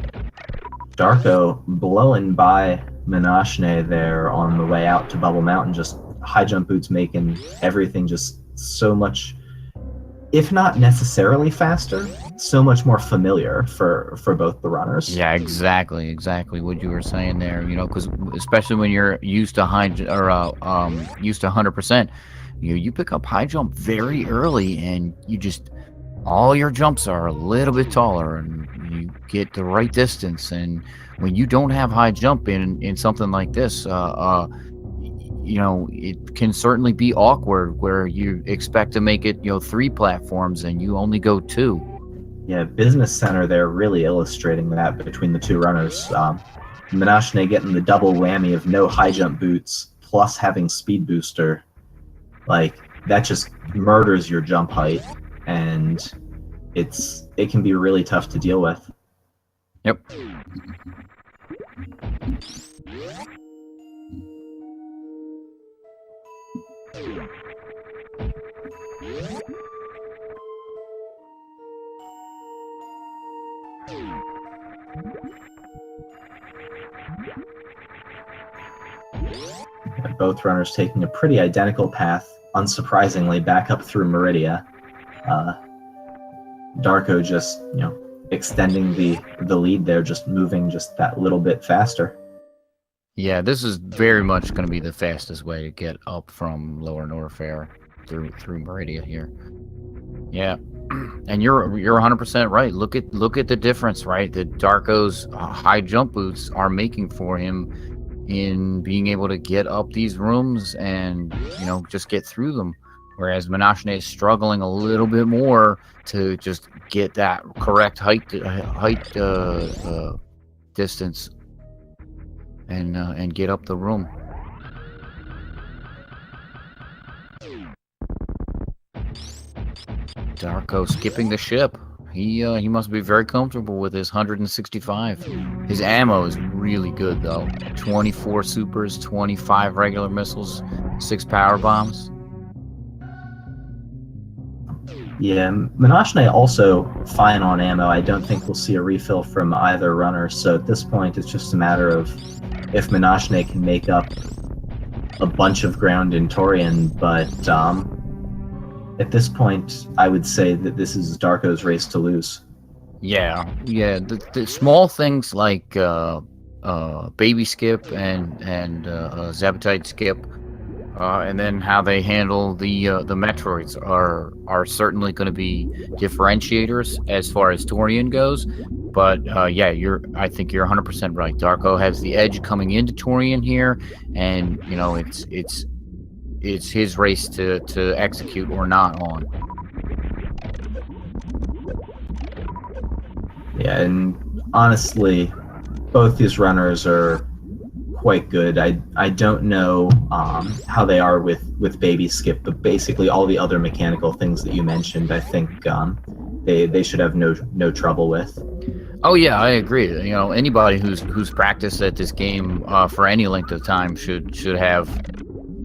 Darko blowing by Manashne there on the way out to Bubble Mountain, just high jump boots making everything just so much, if not necessarily faster, so much more familiar for both the runners. Yeah, exactly what you were saying there. You know, because especially when you're used to used to 100%, you pick up high jump very early, and you just all your jumps are a little bit taller, and you get the right distance. And when you don't have high jump in something like this, you know, it can certainly be awkward where you expect to make it, 3 platforms and you only go 2. Yeah, Business Center there really illustrating that between the two runners. Manashne getting the double whammy of no high jump boots plus having speed booster. Like, that just murders your jump height, and it can be really tough to deal with. Yep. Both runners taking a pretty identical path, unsurprisingly, back up through Meridia. Darko just, extending the lead there, just moving just that little bit faster. Yeah, this is very much going to be the fastest way to get up from Lower Norfair through Meridia here. Yeah, and you're 100% right. Look at the difference, right? That Darko's high jump boots are making for him in being able to get up these rooms and just get through them, whereas Manashne is struggling a little bit more to just get that correct height distance and get up the room. Darko skipping the ship. He must be very comfortable with his 165. His ammo is really good though. 24 supers, 25 regular missiles, 6 power bombs. Yeah, Manashne also fine on ammo. I don't think we'll see a refill from either runner, so at this point it's just a matter of if Manashne can make up a bunch of ground in Torian, but at this point, I would say that this is Darko's race to lose. Yeah. The small things like baby skip and Zabitite skip, and then how they handle the Metroids are certainly going to be differentiators as far as Torian goes. But yeah, I think you're 100% right. Darko has the edge coming into Torian here, and it's his race to execute or not on. Yeah, and honestly, both these runners are quite good. I don't know how they are with baby skip, but basically all the other mechanical things that you mentioned, I think they should have no trouble with. Oh yeah, I agree. Anybody who's practiced at this game for any length of time should have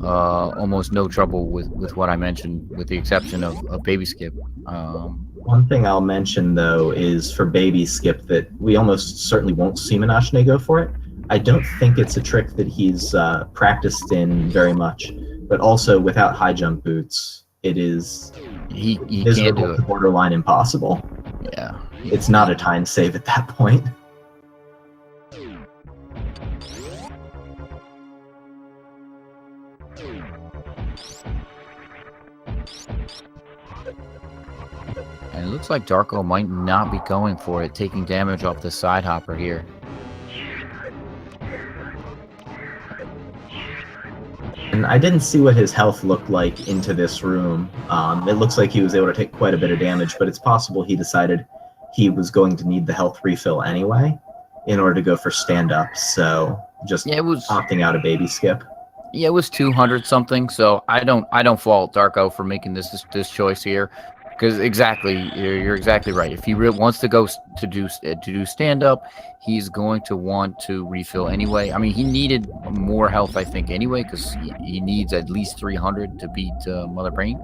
almost no trouble with what I mentioned, with the exception of baby skip. One thing I'll mention though is for baby skip that we almost certainly won't see Manashne go for it. I don't think it's a trick that he's practiced in very much, but also without high jump boots, it is he can't do it. Borderline impossible. Yeah, it's not a time save at that point. And it looks like Darko might not be going for it, taking damage off the side hopper here. And I didn't see what his health looked like into this room. It looks like he was able to take quite a bit of damage, but it's possible he decided he was going to need the health refill anyway. in order to go for stand up. So just Yeah, it was. opting out a baby skip. Yeah, it was 200 something. So I don't fault Darko for making this choice here, because exactly you're exactly right. If he wants to go to do stand up, he's going to want to refill anyway. I mean, he needed more health, I think, anyway, because he needs at least 300 to beat Mother Brain.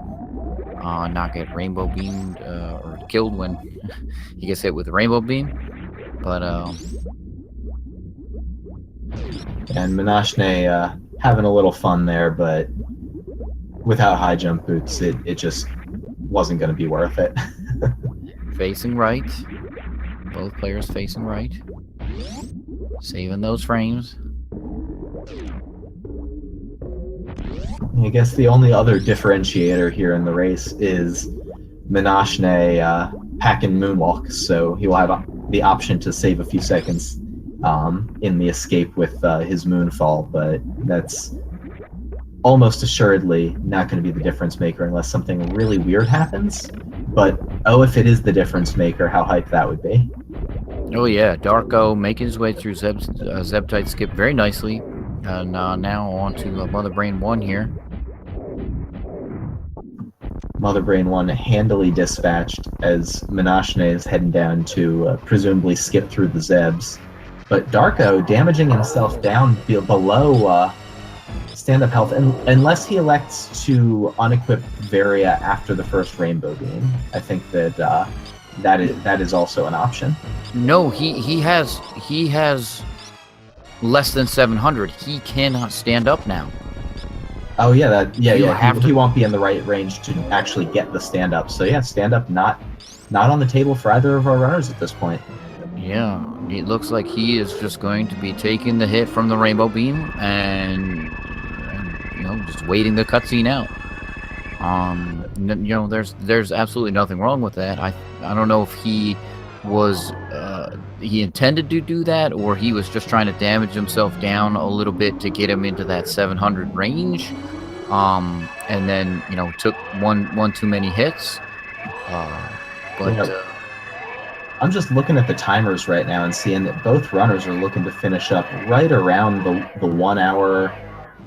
Not get rainbow beamed or killed when he gets hit with a rainbow beam. But And Manashne having a little fun there, but without high jump boots, it just wasn't going to be worth it. facing right, both players facing right, saving those frames. I guess the only other differentiator here in the race is Manashne packing moonwalk, so he will have the option to save a few seconds in the escape with his moonfall, but that's almost assuredly not going to be the difference maker unless something really weird happens. But if it is the difference maker, how hyped that would be. Oh yeah, Darko making his way through Zebtite skip very nicely. And now on to Mother Brain 1 here. Mother Brain 1 handily dispatched as Manashne is heading down to presumably skip through the Zebs. But Darko damaging himself down below stand-up health, unless he elects to unequip Varia after the first Rainbow Beam. I think that that is also an option. No, he has less than 700. He cannot stand up now. Oh yeah, he to... won't be in the right range to actually get the stand-up. So yeah, stand-up not on the table for either of our runners at this point. Yeah, it looks like he is just going to be taking the hit from the Rainbow Beam and just waiting the cutscene out. There's absolutely nothing wrong with that. I don't know if he was he intended to do that, or he was just trying to damage himself down a little bit to get him into that 700 range, and then took one too many hits. I'm just looking at the timers right now and seeing that both runners are looking to finish up right around the 1 hour,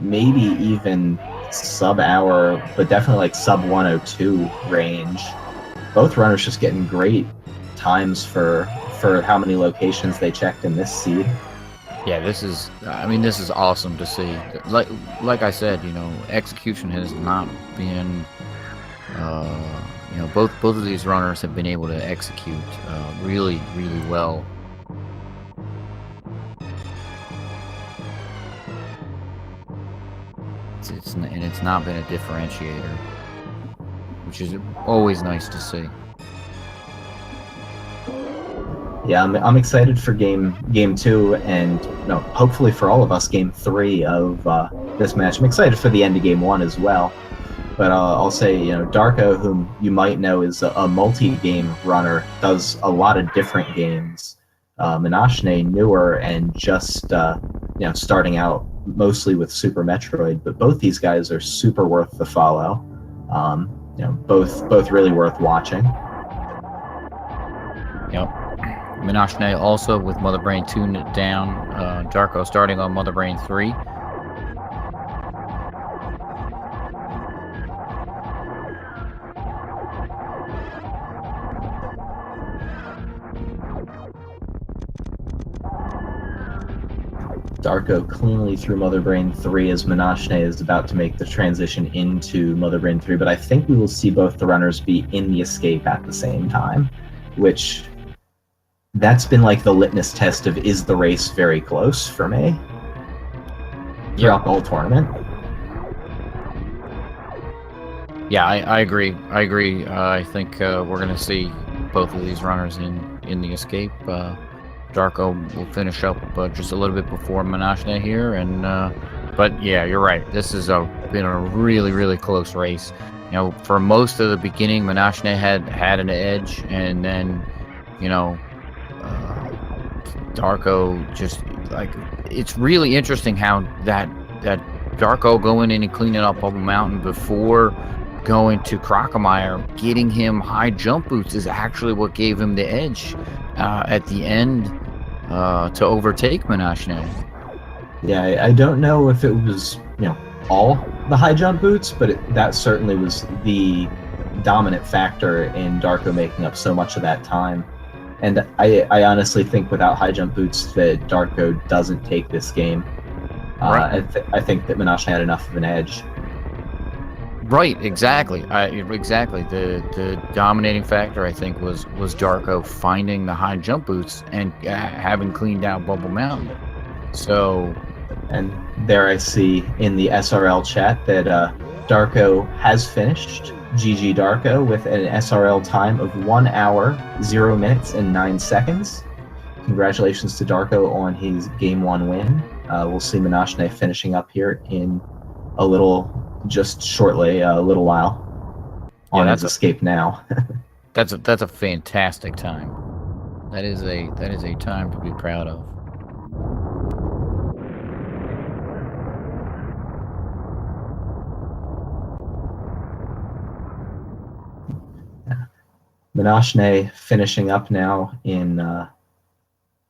maybe even sub-hour, but definitely like sub-102 range. Both runners just getting great times for how many locations they checked in this seed. Yeah, this is awesome to see. Like I said, execution has not been both of these runners have been able to execute really, really well. It's not been a differentiator, which is always nice to see. Yeah, I'm excited for game 2, and hopefully for all of us, game 3 of this match. I'm excited for the end of game 1 as well. But I'll say, Darko, whom you might know is a multi-game runner, does a lot of different games. Manashne, newer and just starting out mostly with Super Metroid. But both these guys are super worth the follow. Both really worth watching. Yep. Manashne also with Mother Brain 2 down. Darko starting on Mother Brain 3. Darko cleanly through Mother Brain 3 as Manashne is about to make the transition into Mother Brain 3, but I think we will see both the runners be in the escape at the same time, which that's been like the litmus test of, is the race very close for me throughout the whole tournament. Yeah, I agree. I think we're going to see both of these runners in the escape. Darko will finish up just a little bit before Manashne here, but yeah, you're right. This has been a really, really close race. For most of the beginning, Manashne had an edge, and then Darko just it's really interesting how that Darko going in and cleaning up Bubble Mountain before going to Crocomire, getting him high jump boots is actually what gave him the edge at the end. to overtake Manashne. Yeah, I don't know if it was, all the high jump boots, but that certainly was the dominant factor in Darko making up so much of that time. And I honestly think without high jump boots that Darko doesn't take this game. Right. I think that Menashe had enough of an edge. Right, exactly. Exactly. The dominating factor, I think, was Darko finding the high jump boots and having cleaned out Bubble Mountain. So, And there I see in the SRL chat that Darko has finished. GG Darko with an SRL time of 1 hour, 0 minutes, and 9 seconds. Congratulations to Darko on his Game 1 win. We'll see Manashne finishing up here in a little, just shortly, a little while yeah, on his escape now. that's a fantastic time. That is a time to be proud of. Manashne finishing up now in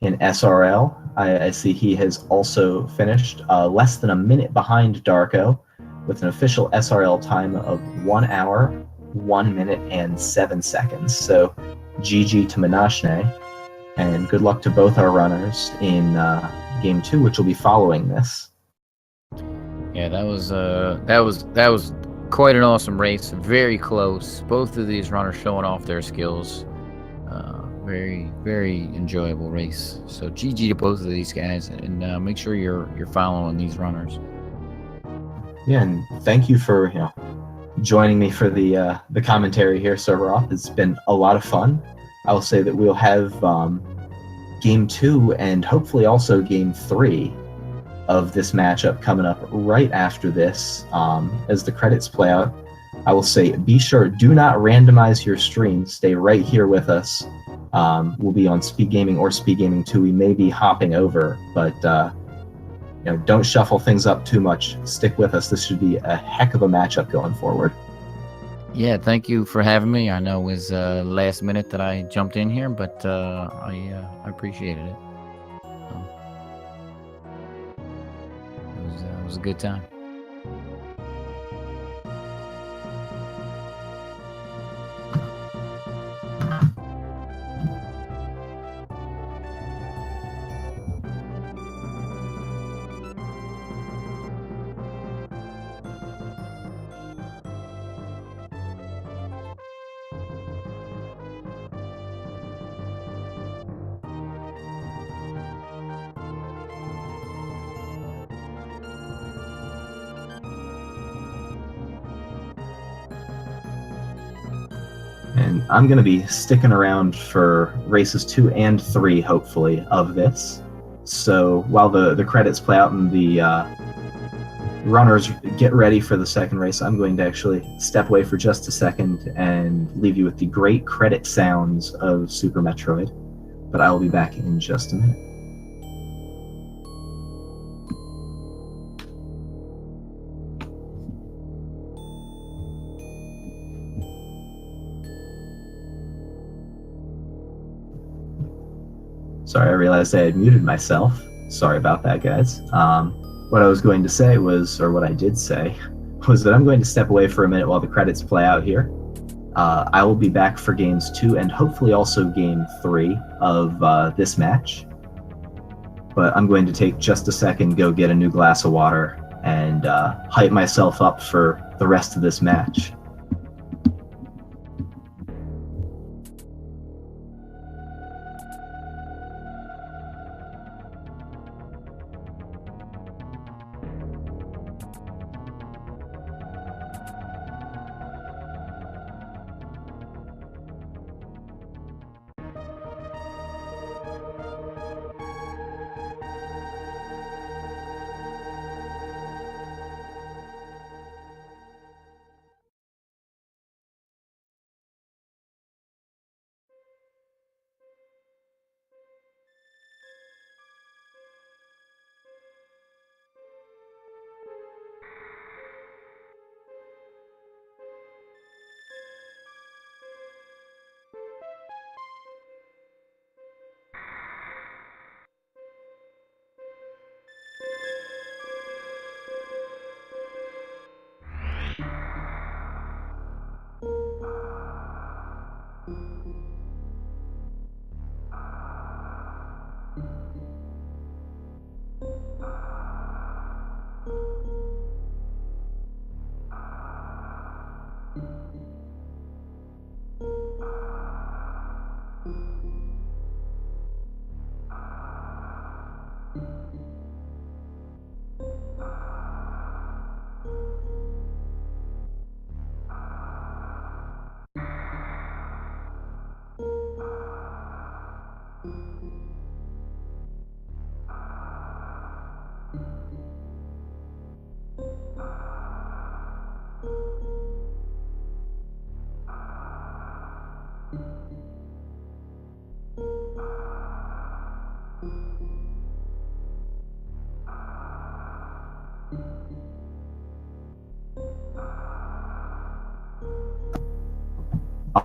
SRL. I see he has also finished less than a minute behind Darko with an official SRL time of 1 hour, 1 minute, and 7 seconds. So GG to Manashne, and good luck to both our runners in Game 2, which will be following this. Yeah, that was quite an awesome race. Very close. Both of these runners showing off their skills. Very, very enjoyable race. So GG to both of these guys, and make sure you're following these runners. Yeah, and thank you for joining me for the commentary here, Server Off. It's been a lot of fun. I will say that we'll have Game 2 and hopefully also Game 3 of this matchup coming up right after this. As the credits play out, I will say be sure, do not randomize your stream. Stay right here with us. We'll be on Speed Gaming or Speed Gaming 2. We may be hopping over, but don't shuffle things up too much. Stick with us. This should be a heck of a matchup going forward. Yeah, thank you for having me. I know it was last minute that I jumped in here, but I appreciated it. It was a good time. And I'm going to be sticking around for races 2 and 3, hopefully, of this. So while the credits play out and the runners get ready for the second race, I'm going to actually step away for just a second and leave you with the great credit sounds of Super Metroid. But I will be back in just a minute. Sorry, I realized I had muted myself. Sorry about that, guys. What I was going to say was, or what I did say, was that I'm going to step away for a minute while the credits play out here. I will be back for games 2 and hopefully also game 3 of this match. But I'm going to take just a second, go get a new glass of water, and hype myself up for the rest of this match.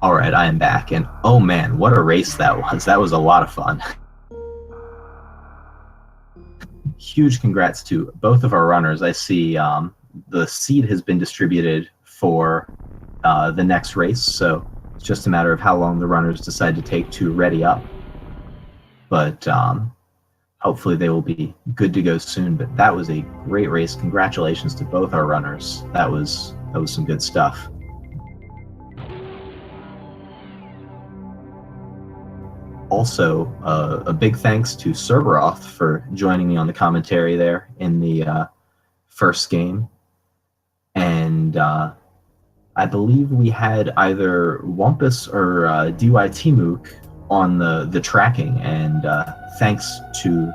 All right, I am back, and oh man, what a race that was! That was a lot of fun. Huge congrats to both of our runners. I see the seed has been distributed for the next race, so it's just a matter of how long the runners decide to take to ready up. But hopefully they will be good to go soon. But that was a great race. Congratulations to both our runners. That was some good stuff. Also, a big thanks to Cerberoth for joining me on the commentary there in the first game. And I believe we had either Wumpus or DYTMook on the tracking. And thanks to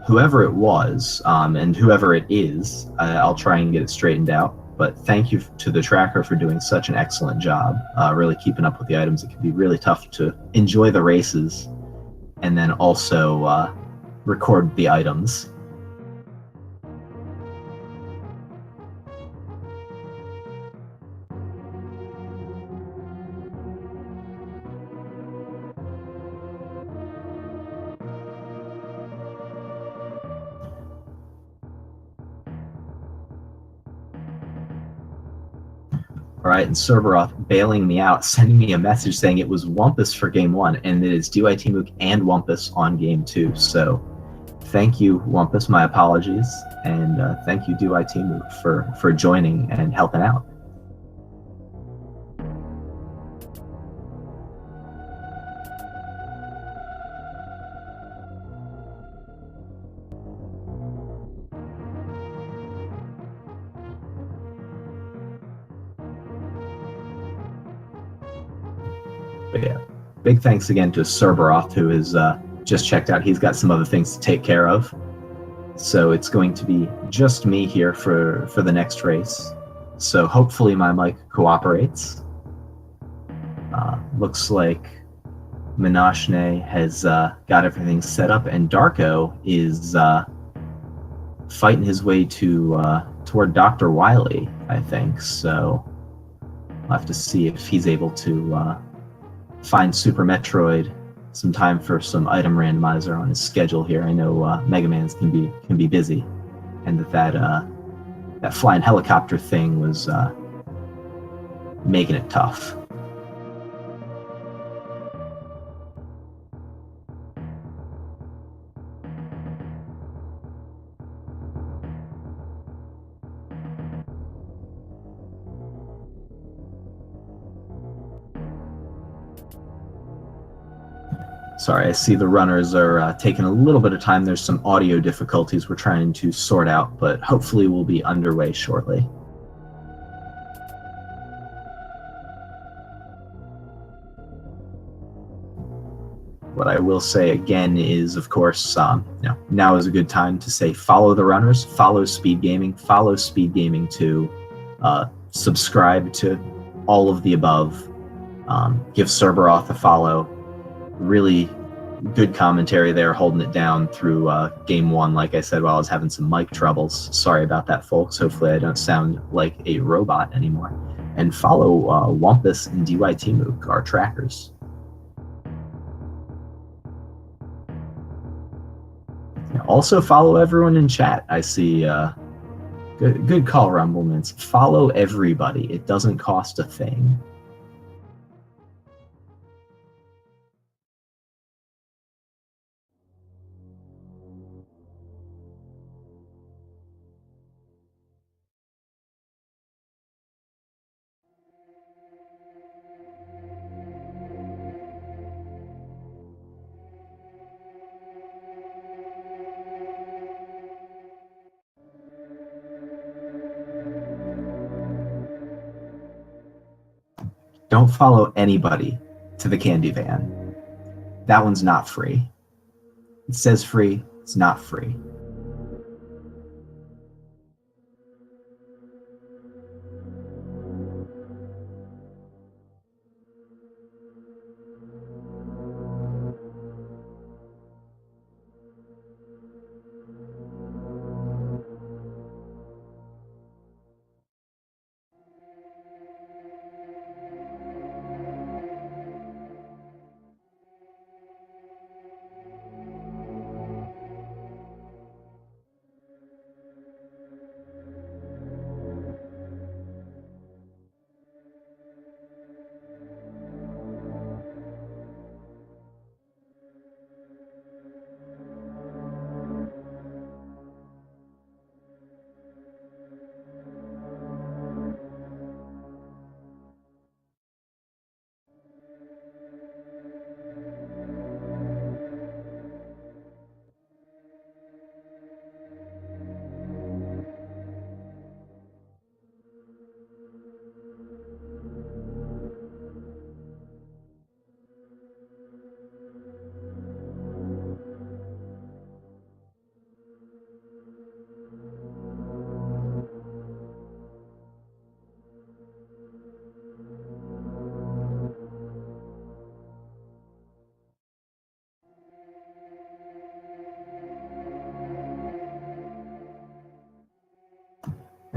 whoever it was and whoever it is, I'll try and get it straightened out. But thank you to the tracker for doing such an excellent job, really keeping up with the items. It can be really tough to enjoy the races and then also record the items. All right, and Cerberoth bailing me out, sending me a message saying it was Wumpus for game 1, and it is DYTMook and Wumpus on game 2. So thank you, Wumpus, my apologies, and thank you, DYTMook, for joining and helping out. But yeah, big thanks again to Cerberoth, who has just checked out. He's got some other things to take care of. So it's going to be just me here for the next race. So hopefully my mic cooperates. Looks like Manashne has got everything set up, and Darko is fighting his way toward Dr. Wily, I think. So I'll have to see if he's able to find Super Metroid some time for some item randomizer on his schedule here. I know Mega Man's can be busy, and that flying helicopter thing was making it tough. Sorry, I see the runners are taking a little bit of time. There's some audio difficulties we're trying to sort out, but hopefully we'll be underway shortly. What I will say again is, of course, now is a good time to say follow the runners, follow Speed Gaming 2, subscribe to all of the above, give Cerberoth a follow. Really good commentary there, holding it down through game 1, like I said, while I was having some mic troubles. Sorry about that, folks. Hopefully I don't sound like a robot anymore. And follow Wumpus and DYTMook, our trackers. Also follow everyone in chat. I see good call, Rumblements. Follow everybody. It doesn't cost a thing. Don't follow anybody to the candy van. That one's not free. It says free, it's not free.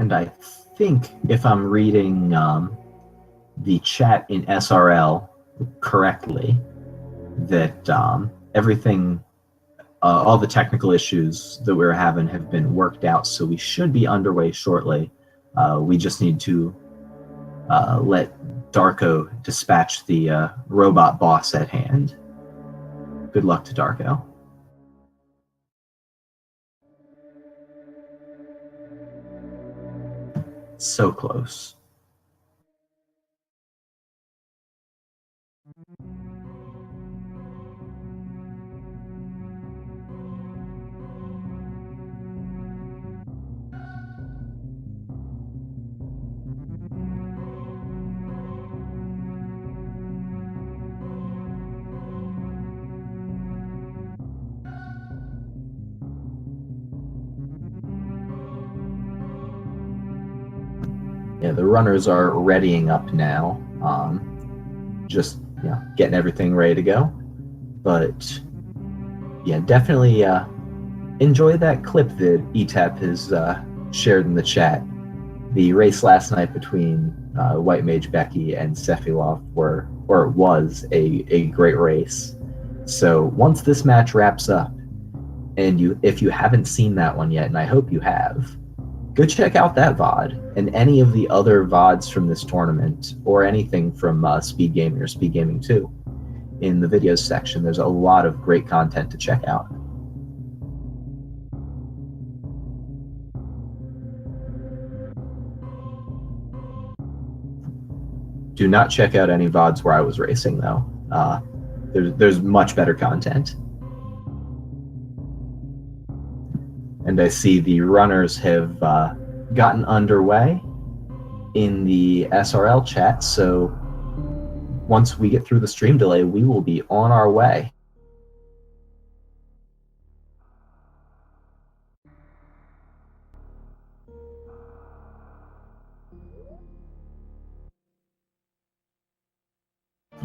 And I think if I'm reading the chat in SRL correctly, that everything, all the technical issues that we're having have been worked out, so we should be underway shortly. We just need to let Darko dispatch the robot boss at hand. Good luck to Darko. So close. Yeah, the runners are readying up now. Just getting everything ready to go. But yeah, definitely enjoy that clip that ETAP has shared in the chat. The race last night between White Mage Becky and Sefilov was a great race. So once this match wraps up, and if you haven't seen that one yet, and I hope you have, go check out that VOD and any of the other VODs from this tournament, or anything from Speed Gaming or Speed Gaming 2. In the videos section, there's a lot of great content to check out. Do not check out any VODs where I was racing, though. There's much better content. And I see the runners have gotten underway in the SRL chat, so once we get through the stream delay, we will be on our way.